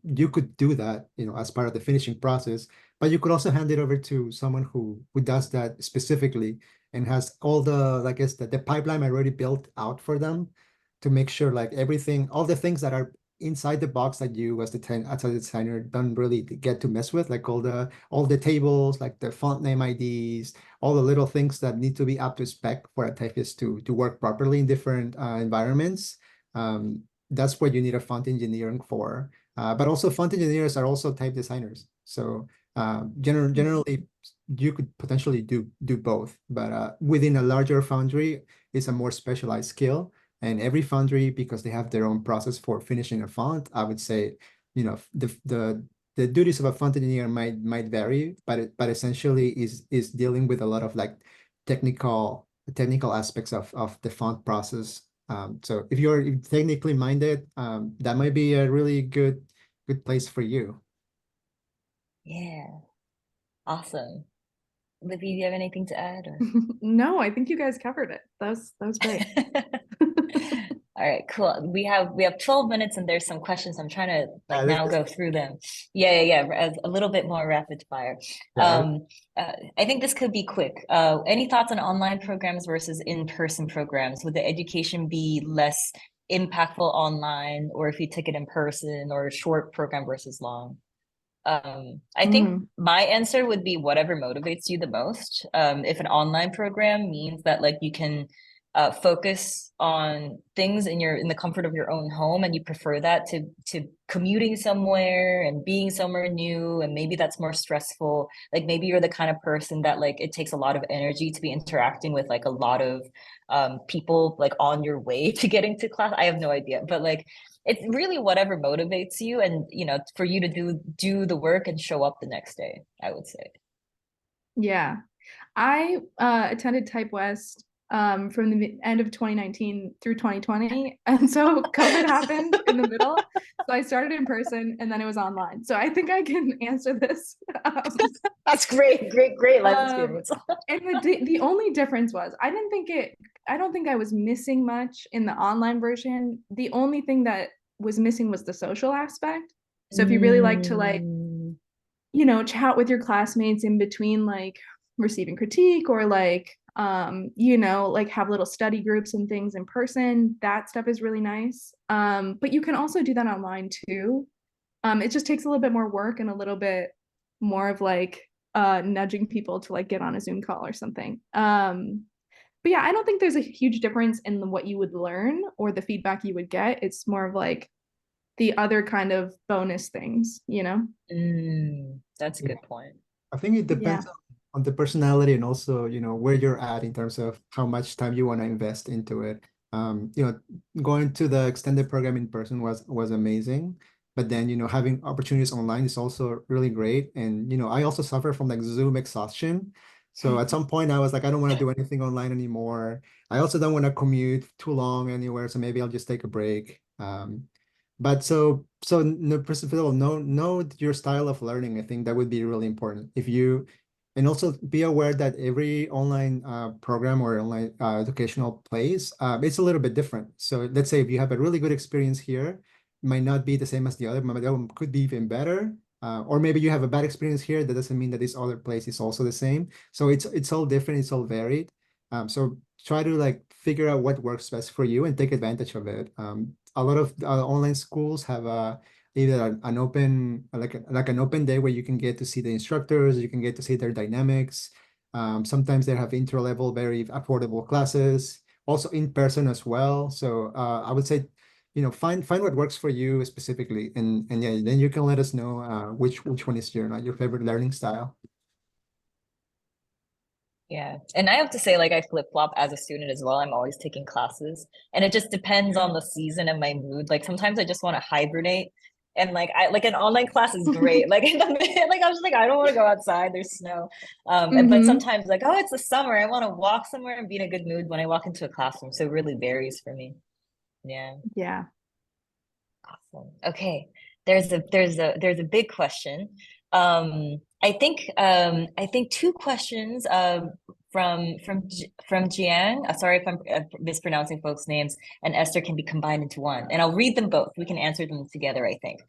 You could do that, you know, as part of the finishing process, but you could also hand it over to someone who does that specifically and has all the, I guess, the pipeline already built out for them to make sure like everything, all the things that are inside the box that you as a designer don't really get to mess with, like all the tables, like the font name IDs, all the little things that need to be up to spec for a typeface to work properly in different environments. That's what you need a font engineering for. But also font engineers are also type designers. So generally you could potentially do both, but within a larger foundry, it's a more specialized skill. And every foundry, because they have their own process for finishing a font, I would say, you know, the duties of a font engineer might vary, but essentially is dealing with a lot of like technical aspects of the font process. So if you're technically minded, that might be a really good place for you. Yeah, awesome. Libby, do you have anything to add or? No, I think you guys covered it. That was great. All right, cool. We have 12 minutes and there's some questions. I'm trying to like now This go through them. Yeah. A little bit more rapid fire. yeah, I think this could be quick. Any thoughts on online programs versus in-person programs? Would the education be less impactful online, or if you take it in person, or a short program versus long? I think my answer would be whatever motivates you the most. If an online program means that like you can focus on things in the comfort of your own home, and you prefer that to commuting somewhere and being somewhere new, and maybe that's more stressful. Like maybe you're the kind of person that like it takes a lot of energy to be interacting with like a lot of people like on your way to getting to class. I have no idea, but like it's really whatever motivates you, and you know, for you to do the work and show up the next day, I would say. Yeah. I attended Type West from the end of 2019 through 2020. And so COVID happened in the middle. So I started in person and then it was online. So I think I can answer this. That's great life experience. And the only difference was I don't think I was missing much in the online version. The only thing that was missing was the social aspect. So if you really like to like, you know, chat with your classmates in between like receiving critique, or like you know, like have little study groups and things in person, that stuff is really nice. But you can also do that online too. It just takes a little bit more work and a little bit more of like nudging people to like get on a Zoom call or something. But yeah, I don't think there's a huge difference in what you would learn or the feedback you would get. It's more of like the other kind of bonus things, you know? That's a good point. I think it depends on the personality, and also, you know, where you're at in terms of how much time you want to invest into it. You know, going to the extended program in person was amazing, but then, you know, having opportunities online is also really great. And, you know, I also suffer from like Zoom exhaustion. So at some point I was like, I don't want to do anything online anymore. I also don't want to commute too long anywhere, so maybe I'll just take a break. But no, first of all, know your style of learning. I think that would be really important. And also be aware that every online program or online educational place, it's a little bit different. So let's say if you have a really good experience here, it might not be the same as the other, but that one could be even better. Or maybe you have a bad experience here. That doesn't mean that this other place is also the same. So it's all different. It's all varied. So try to like figure out what works best for you and take advantage of it. A lot of online schools have either an open like an open day where you can get to see the instructors, you can get to see their dynamics. Sometimes they have intro level, very affordable classes, also in person as well. So I would say, you know, find what works for you specifically, and yeah, then you can let us know which one is your favorite learning style. Yeah. And I have to say, like, I flip-flop as a student as well. I'm always taking classes, and it just depends on the season and my mood. Like sometimes I just want to hibernate, and like I like an online class is great. Like in the like I'm just like, I don't want to go outside, there's snow. But sometimes like, oh, it's the summer, I want to walk somewhere and be in a good mood when I walk into a classroom. So it really varies for me. Yeah. Yeah. Awesome. Okay. There's a big question. I think two questions from Jiang. Sorry if I'm mispronouncing folks' names, and Esther can be combined into one. And I'll read them both. We can answer them together, I think.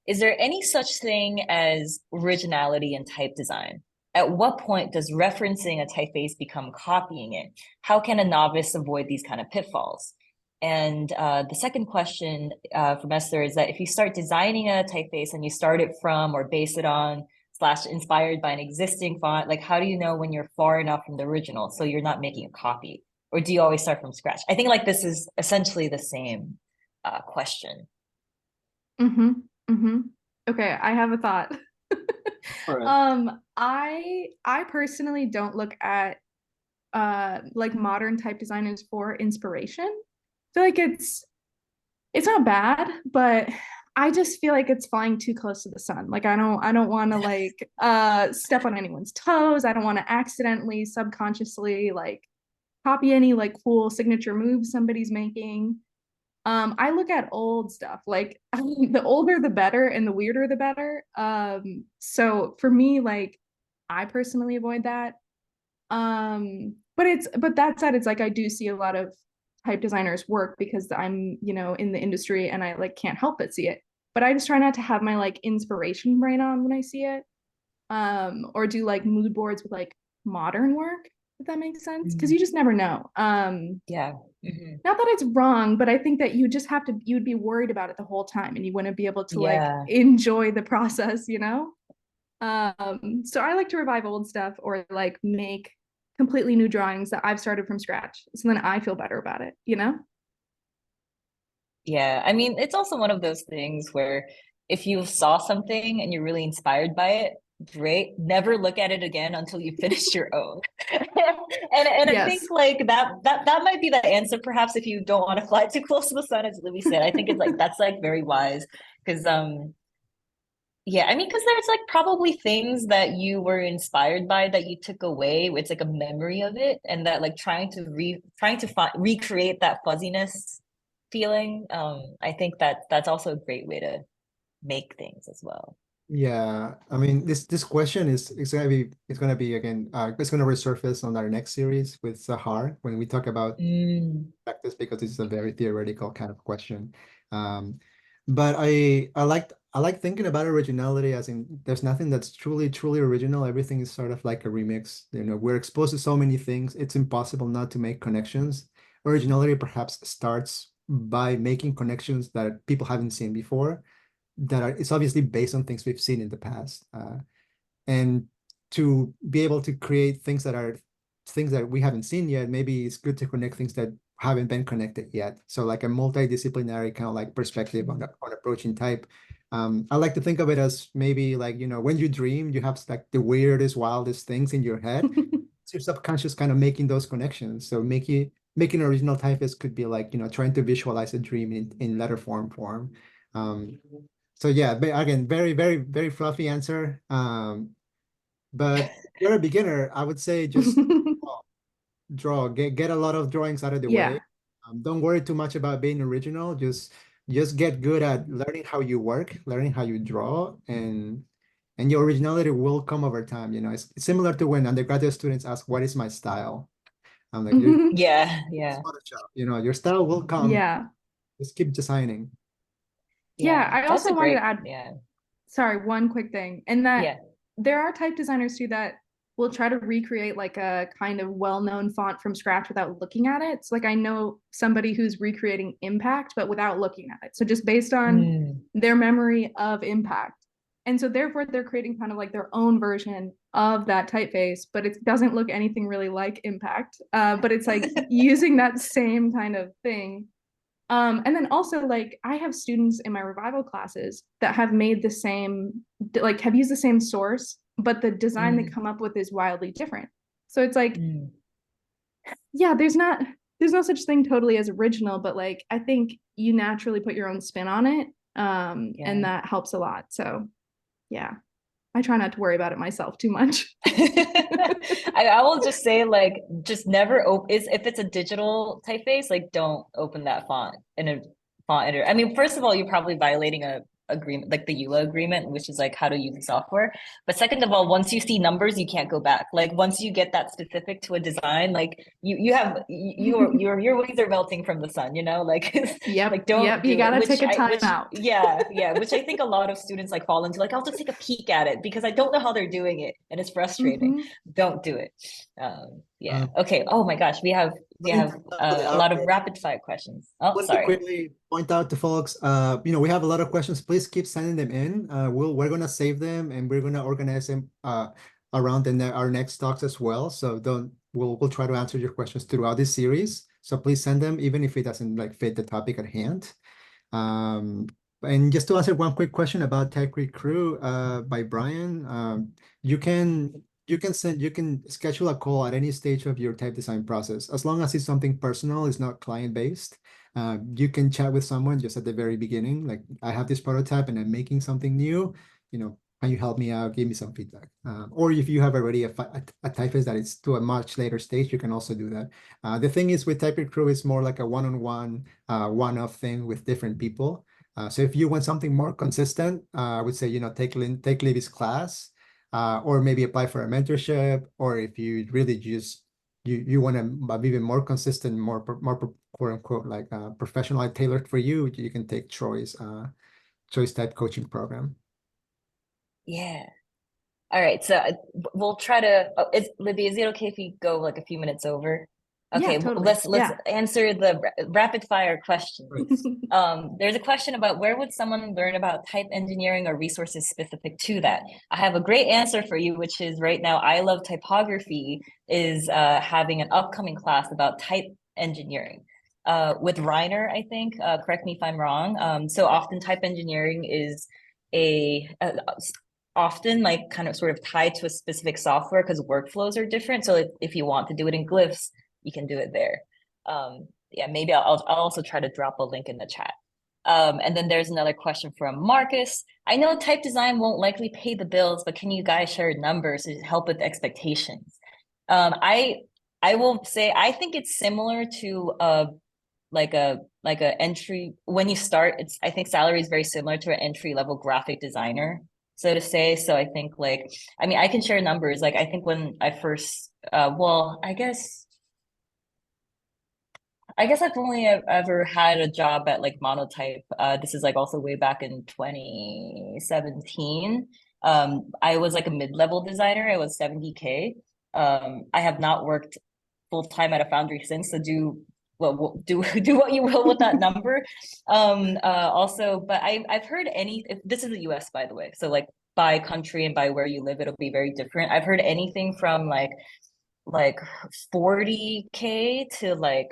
Is there any such thing as originality in type design? At what point does referencing a typeface become copying it? How can a novice avoid these kind of pitfalls? And the second question from Esther is that if you start designing a typeface and you start it from or base it on / inspired by an existing font, like how do you know when you're far enough from the original so you're not making a copy? Or do you always start from scratch? I think like this is essentially the same question. Okay, I have a thought. Right. I personally don't look at like modern type designers for inspiration. I feel like it's not bad, but I just feel like it's flying too close to the sun. Like I don't want to like step on anyone's toes. I don't want to accidentally, subconsciously like copy any like cool signature moves somebody's making. I look at old stuff. Like the older the better and the weirder the better. So for me, like I personally avoid that. But that said, it's like I do see a lot of type designers work because I'm, you know, in the industry and I like can't help but see it. But I just try not to have my like inspiration brain on when I see it. Or do like mood boards with like modern work. If that makes sense, because you just never know. Yeah. Mhm. Not that it's wrong, but I think that you just have to, you'd be worried about it the whole time and you wouldn't be able to like Yeah. enjoy the process, you know? So I like to revive old stuff or like make completely new drawings that I've started from scratch. So then I feel better about it, you know? Yeah. I mean, it's also one of those things where if you saw something and you're really inspired by it, great. Never look at it again until you finish your own. And I think Yes. like that might be the answer perhaps if you don't want to fly too close to the sun, as Libby said. I think it's like that's like very wise because yeah, I mean, because there's like probably things that you were inspired by that you took away. It's like a memory of it, and that like trying to recreate that fuzziness feeling. I think that that's also a great way to make things as well. Yeah, I mean, this question is it's gonna be again it's gonna resurface on our next series with Sahar when we talk about Mm, practice because it's a very theoretical kind of question. But I like thinking about originality as in there's nothing that's truly original. Everything is sort of like a remix. You know, we're exposed to so many things. It's impossible not to make connections. Originality perhaps starts by making connections that people haven't seen before that are it's obviously based on things we've seen in the past. And to be able to create things that are things that we haven't seen yet, maybe it's good to connect things that haven't been connected yet. So like a multidisciplinary kind of like perspective on approaching type. I like to think of it as maybe like, you know, when you dream, you have like the weirdest, wildest things in your head. It's your subconscious kind of making those connections. So making original typist could be like, you know, trying to visualize a dream in letter form. Um, so yeah, but again, very fluffy answer. But if you're a beginner, I would say just draw, get a lot of drawings out of the Yeah. way. Don't worry too much about being original. Just get good at learning how you work, learning how you draw, and your originality will come over time. You know, it's similar to when undergraduate students ask, "What is my style?" I'm like, "You're yeah, yeah, Photoshop." You know, your style will come. Yeah. Just keep designing. Yeah. yeah. I That's a also wanted great, to add, yeah, sorry, one quick thing, and that yeah. there are type designers too that will try to recreate like a kind of well-known font from scratch without looking at it. So like I know somebody who's recreating Impact, but without looking at it. So just based on Mm. their memory of Impact. And so therefore they're creating kind of like their own version of that typeface, but it doesn't look anything really like Impact. But it's like using that same kind of thing. And then also like I have students in my revival classes that have made the same, like have used the same source, but the design they Mm, come up with is wildly different. So it's like, mm. yeah, there's no such thing totally as original, but like I think you naturally put your own spin on it. And Yeah. that helps a lot. So yeah, I try not to worry about it myself too much. I will just say like just never open is if it's a digital typeface, like don't open that font in a font editor. I mean, first of all, you're probably violating a agreement like the EULA agreement, which is like how to use the software. But second of all, once you see numbers, you can't go back. Like once you get that specific to a design, like you have your wings are melting from the sun, you know, like like don't Yep, you do it. gotta take a time out. Yeah, which I think a lot of students like fall into like I'll just take a peek at it because I don't know how they're doing it and it's frustrating. Mhm. Don't do it. Yeah. Um, Okay. Oh my gosh, we Running have to the top of the a hour. lot of rapid fire questions. Oh, Want to sorry. quickly point out to folks, you know, we have a lot of questions. Please keep sending them in. We're gonna save them and we're gonna organize them around our next talks as well. So we'll try to answer your questions throughout this series. So please send them, even if it doesn't like fit the topic at hand. Um, and just to answer one quick question about Tech Crew by Brian, you can you can schedule a call at any stage of your type design process as long as it's something personal, it's not client based. You can chat with someone just at the very beginning, like I have this prototype and I'm making something new. You know, can you help me out? Give me some feedback. Or if you have already a typeface that is to a much later stage, you can also do that. The thing is with Type Crew, it's more like a one-on-one, one-off thing with different people. So if you want something more consistent, I would say, you know, take Libbie's class, or maybe apply for a mentorship, or if you really just you want to be even more consistent, more quote unquote like professional, tailored for you, you can take Troy's type coaching program. Yeah. All right, so we'll try to. Oh, Libby, is it okay if we go like a few minutes over? Yeah, Okay, totally. let's Yeah. answer the rapid fire questions. Right. There's a question about where would someone learn about type engineering or resources specific to that? I have a great answer for you, which is right now, I Love Typography is having an upcoming class about type engineering with Reiner, I think. Correct me if I'm wrong. So often type engineering is a often like kind of sort of tied to a specific software because workflows are different. So if you want to do it in glyphs, you can do it there. Yeah, maybe I'll also try to drop a link in the chat. And then there's another question from Marcus. I know type design won't likely pay the bills, but can you guys share numbers to help with expectations? I will say I think it's similar to like a entry when you start. It's I think salary is very similar to an entry level graphic designer, so to say. So I think like I mean I can share numbers. Like I think when I first well I guess I've only ever had a job at like Monotype. This is like also way back in 2017. I was like a mid-level designer. I was 70K. I have not worked full time at a foundry since, so do do what you will with that number. Also, but I've heard this is the US by the way, so like by country and by where you live, it'll be very different. I've heard anything from like 40K to like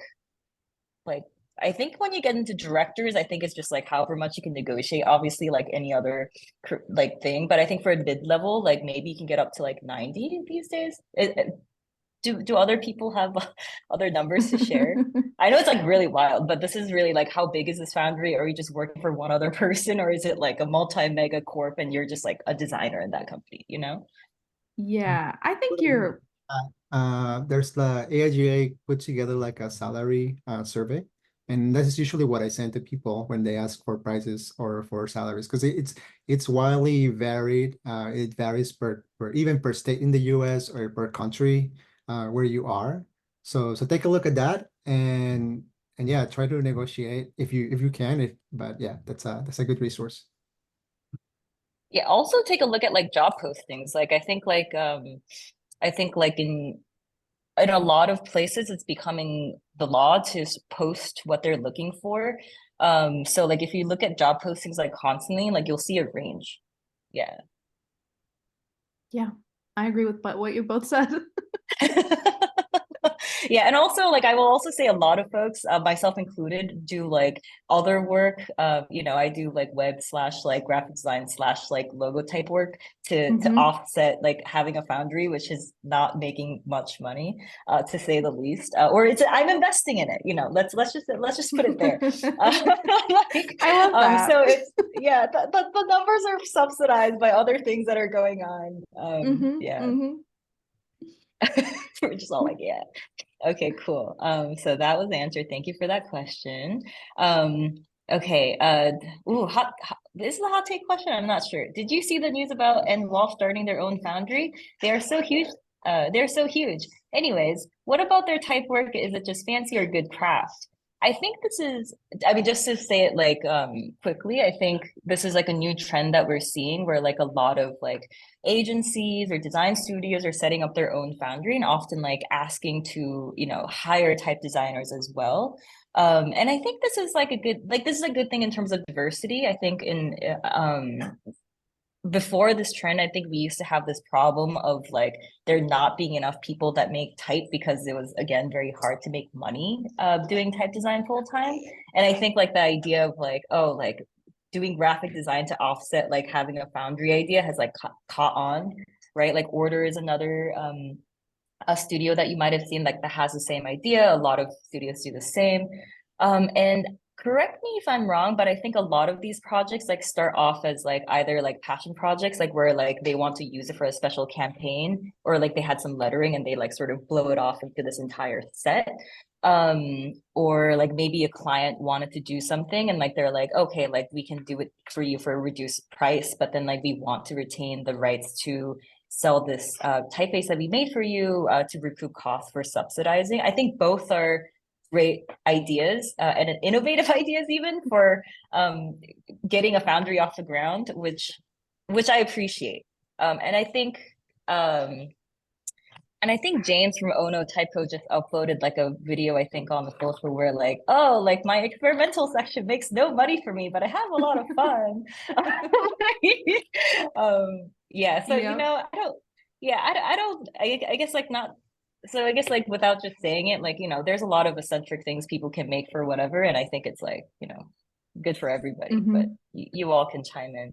I think when you get into directors, I think it's just like however much you can negotiate, obviously like any other like thing. But I think for a mid-level, like maybe you can get up to like 90 these days. Do other people have other numbers to share? I know it's like really wild, but this is really like how big is this foundry? Are you just working for one other person, or is it like a multi-mega corp and you're just like a designer in that company, you know? Yeah, I think you're There's the AIGA put together like a salary survey, and that is usually what I send to people when they ask for prices or for salaries because it's wildly varied. It varies per even per state in the US or per country where you are. So take a look at that and yeah, try to negotiate if you can. But yeah, that's a good resource. Yeah, also take a look at like job postings. Like I think like in a lot of places it's becoming the law to post what they're looking for. So like if you look at job postings like constantly, like you'll see a range. Yeah. yeah, I agree with but what you both said. Yeah, and also like I will also say a lot of folks, myself included, do like other work. You know, I do like web slash like graphic design slash like logo type work to Mhm. offset like having a foundry, which is not making much money, to say the least. Or I'm investing in it. You know, let's just put it there. Like, I love that. so it's yeah, the numbers are subsidized by other things that are going on. Yeah, Mhm. we're just all like yeah. Okay, cool. So that was the answer. Thank you for that question. Okay. This is a hot take question. I'm not sure. Did you see the news about Wolf starting their own foundry? They are so huge. They're so huge. Anyways, what about their type work? Is it just fancy or good craft? I think this is, I mean, just to say it like quickly, I think this is like a new trend that we're seeing where like a lot of like agencies or design studios are setting up their own foundry and often like asking to hire type designers as well. And I think this is like this is a good thing in terms of diversity. I think in before this trend, I think we used to have this problem of like there not being enough people that make type because it was again very hard to make money doing type design full time. And I think like the idea of like, oh, like doing graphic design to offset like having a foundry idea has like caught on, right? Like Order is another a studio that you might have seen like that has the same idea. A lot of studios do the same. And correct me if I'm wrong, but I think a lot of these projects like start off as like either like passion projects, like where like they want to use it for a special campaign, or like they had some lettering and they like sort of blow it off into this entire set. Or like maybe a client wanted to do something and like they're like, okay, like we can do it for you for a reduced price, but then like we want to retain the rights to sell this typeface that we made for you to recoup costs for subsidizing. I think both are great ideas and innovative ideas even for getting a foundry off the ground, which I appreciate. And I think James from Ono Typo just uploaded like a video, I think, on the social where like, oh, like my experimental section makes no money for me, but I have a lot of fun. Yeah, so Yep. I guess like not. So I guess like without just saying it, like, there's a lot of eccentric things people can make for whatever, and I think it's like, good for everybody, but you all can chime in.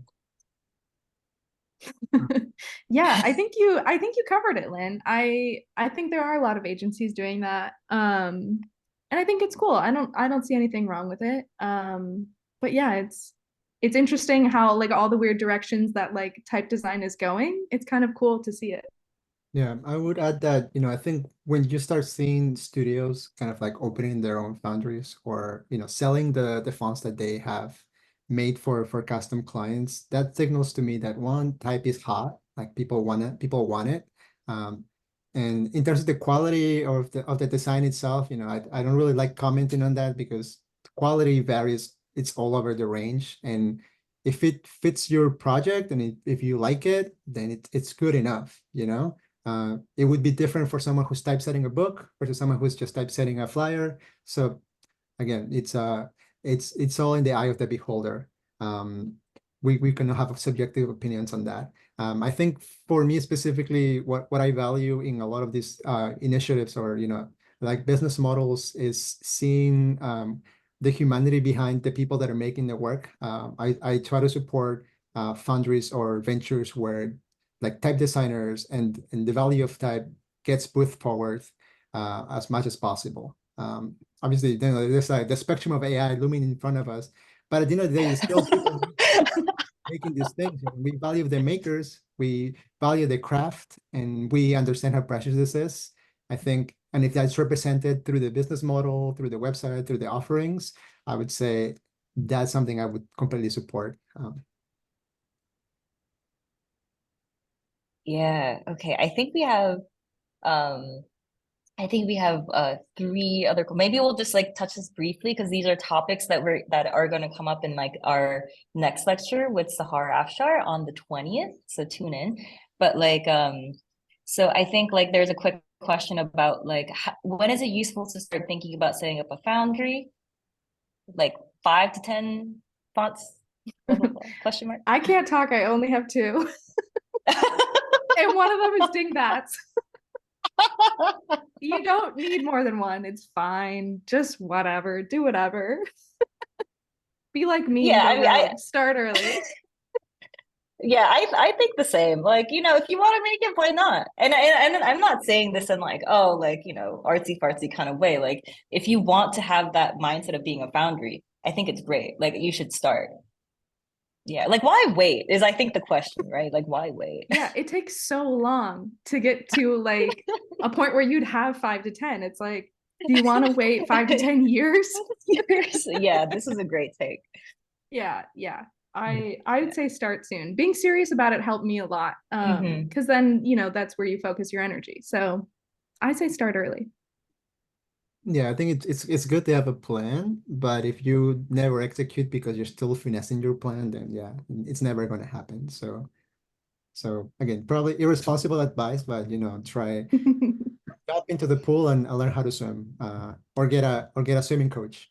Yeah, I think you covered it, Lynn. I think there are a lot of agencies doing that. And I think it's cool. I don't see anything wrong with it. But yeah, it's interesting how like all the weird directions that like type design is going. It's kind of cool to see it. Yeah, I would add that, I think when you start seeing studios kind of like opening their own foundries or, selling the fonts that they have made for custom clients, that signals to me that one, type is hot, like people want it. Um, and in terms of the quality of the design itself, I don't really like commenting on that because quality varies, it's all over the range. And if it fits your project and if you like it, then it's good enough, it would be different for someone who's typesetting a book versus someone who's just typesetting a flyer. So again, it's all in the eye of the beholder. We can have subjective opinions on that. I think for me specifically, what I value in a lot of these initiatives or like business models is seeing the humanity behind the people that are making the work. I try to support foundries or ventures where like type designers and the value of type gets put forward as much as possible. Obviously, there's like the spectrum of AI looming in front of us, but at the end of the day, there's still people making these things. And we value the makers, we value the craft, and we understand how precious this is. I think, and if that's represented through the business model, through the website, through the offerings, I would say that's something I would completely support. Yeah, okay. I think we have three other, maybe we'll just like touch this briefly because these are topics that are going to come up in like our next lecture with Sahar Afshar on the 20th. So tune in. But like so I think like there's a quick question about like when is it useful to start thinking about setting up a foundry? Like 5 to 10 fonts? Question mark. I can't talk. I only have two. And one of them is dingbats. You don't need more than one. It's fine. Just whatever. Do whatever. Be like me. Yeah, I start early. Yeah, I think the same. Like, if you want to make it, why not? And I'm not saying this in like, oh, like, artsy fartsy kind of way. Like, if you want to have that mindset of being a foundry, I think it's great. Like, you should start. Yeah, like why wait is I think the question, right? Like why wait? Yeah, it takes so long to get to like a point where you'd have 5 to 10. It's like, do you want to wait 5 to 10 years? Yeah, this is a great take. Yeah. I would say start soon. Being serious about it helped me a lot. Because then, that's where you focus your energy. So I say start early. Yeah, I think it's good to have a plan, but if you never execute because you're still finessing your plan, then yeah, it's never going to happen. So again, probably irresponsible advice, but try jump into the pool and learn how to swim, or get a swimming coach,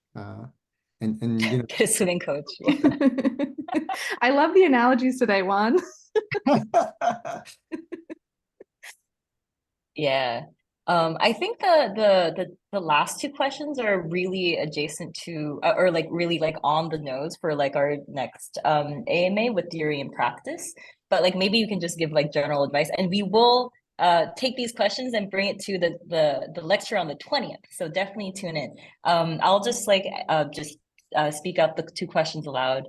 and get a swimming coach. I love the analogies today, Juan. Yeah. I think the last two questions are really adjacent to or like really like on the nose for like our next AMA with theory and practice. But like maybe you can just give like general advice, and we will take these questions and bring it to the lecture on the 20th. So definitely tune in. I'll just like speak up the two questions aloud.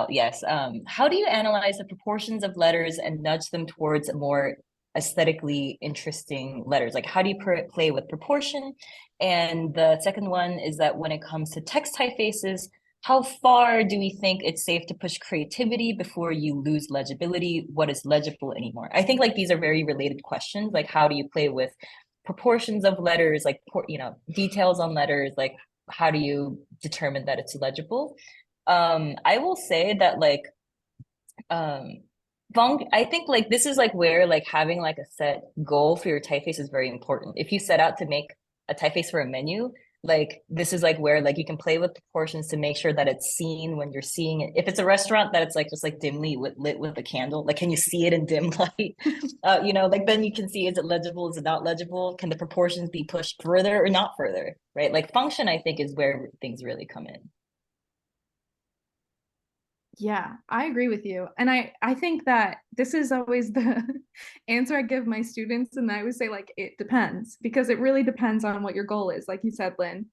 Yes. How do you analyze the proportions of letters and nudge them towards a more aesthetically interesting letters? Like, how do you play with proportion? And the second one is that when it comes to text typefaces, how far do we think it's safe to push creativity before you lose legibility? What is legible anymore? I think like these are very related questions. Like, how do you play with proportions of letters, like, details on letters? Like, how do you determine that it's legible? I will say that like, I think like this is like where like having like a set goal for your typeface is very important. If you set out to make a typeface for a menu, like this is like where like you can play with proportions to make sure that it's seen when you're seeing it. If it's a restaurant that it's like just like dimly lit with a candle, like can you see it in dim light? You know, like then you can see, is it legible, is it not legible? Can the proportions be pushed further or not further, right? Like function, I think, is where things really come in. Yeah, I agree with you. And I think that this is always the answer I give my students. And I always say, like, it depends, because it really depends on what your goal is, like you said, Lynn.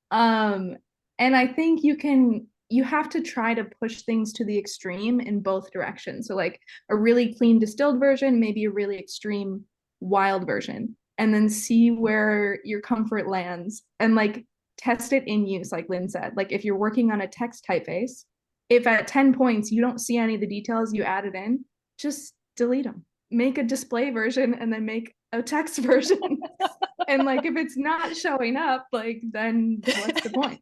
Um, and I think you have to try to push things to the extreme in both directions. So like a really clean distilled version, maybe a really extreme wild version, and then see where your comfort lands and like test it in use, like Lynn said. Like if you're working on a text typeface, if at 10 points you don't see any of the details you added in, just delete them. Make a display version and then make a text version. And like if it's not showing up, like then what's the point?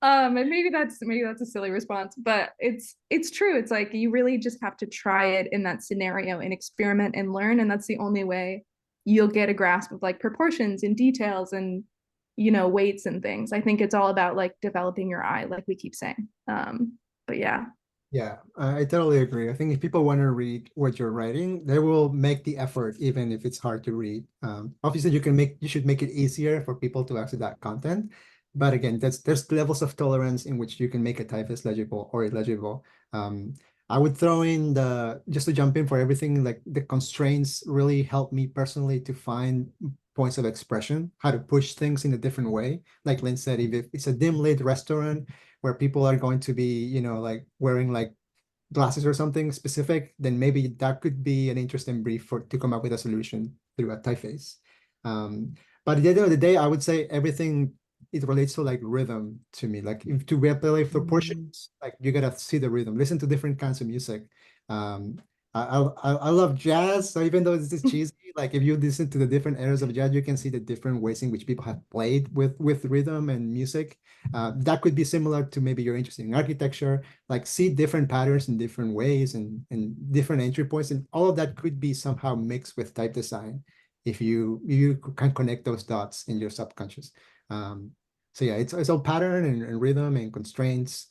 And maybe that's a silly response, but it's true. It's like you really just have to try it in that scenario and experiment and learn, and that's the only way you'll get a grasp of like proportions and details and weights and things. I think it's all about like developing your eye, like we keep saying. But yeah. Yeah, I totally agree. I think if people want to read what you're writing, they will make the effort, even if it's hard to read. Obviously, you should make it easier for people to access that content. But again, there's levels of tolerance in which you can make a typeface legible or illegible. I would throw in just to jump in for everything, like the constraints really help me personally to find points of expression, how to push things in a different way. Like Lynn said, if it's a dim lit restaurant, where people are going to be, like wearing like glasses or something specific, then maybe that could be an interesting brief to come up with a solution through a typeface. But at the end of the day, I would say everything, it relates to like rhythm to me. Like if to play proportions, like you gotta see the rhythm, listen to different kinds of music. I love jazz, so even though this is cheesy, like if you listen to the different eras of jazz, you can see the different ways in which people have played with rhythm and music. That could be similar to maybe you're interested in architecture, like see different patterns in different ways and different entry points, and all of that could be somehow mixed with type design if you can connect those dots in your subconscious. So yeah, it's all pattern and rhythm and constraints,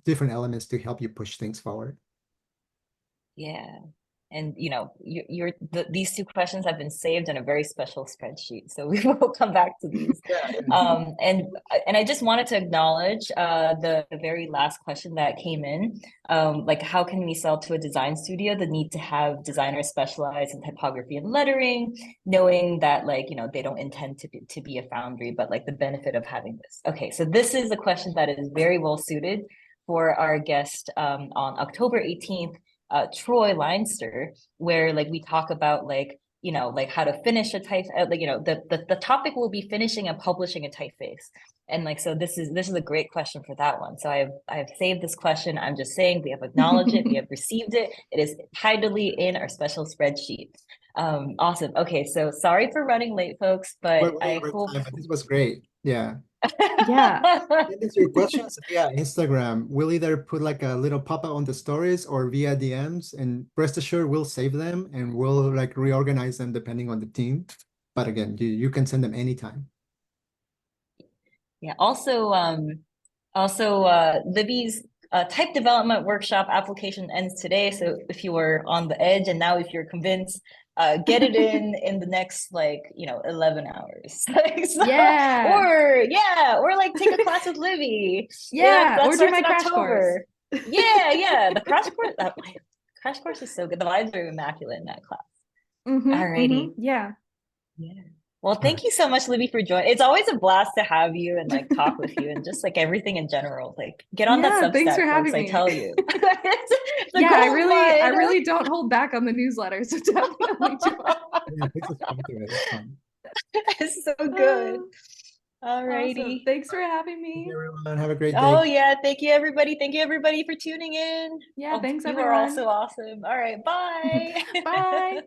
different elements to help you push things forward. Yeah. And these two questions have been saved in a very special spreadsheet, so we will come back to these. And I just wanted to acknowledge the very last question that came in, like how can we sell to a design studio the need to have designers specialize in typography and lettering, knowing that like they don't intend to be a foundry, but like the benefit of having this. Okay, so this is a question that is very well suited for our guest on October 18th. Troy Leinster, where like we talk about like like how to finish a type, like the topic will be finishing and publishing a typeface, and like so this is a great question for that one. So I've saved this question. I'm just saying we have acknowledged it, we have received it. It is tidily in our special spreadsheet. Awesome. Okay, so sorry for running late, folks, but I hope this was great. Yeah. Yeah. Send us your questions via Instagram. We'll either put like a little pop-up on the stories or via DMs, and rest assured we'll save them and we'll like reorganize them depending on the team. But again, you can send them anytime. Yeah. Also, Libbie's type development workshop application ends today. So if you were on the edge and now if you're convinced, get it in the next 11 hours. Yeah. Or like take a class with Libbie. Yeah, or do my crash course. Yeah. The crash course. Crash course is so good. The vibes are immaculate in that class. Alrighty. Yeah. Well, thank you so much, Libbie, for joining. It's always a blast to have you and like talk with you and just like everything in general. Like get on that Substack, thanks for having folks, me. I tell you. I really don't hold back on the newsletter, so definitely It's so good. Alrighty. Awesome. Thanks for having me. Everyone, have a great day. Oh yeah, thank you everybody. Thank you everybody for tuning in. Yeah, thanks you everyone. You are also awesome. All right, bye. Bye.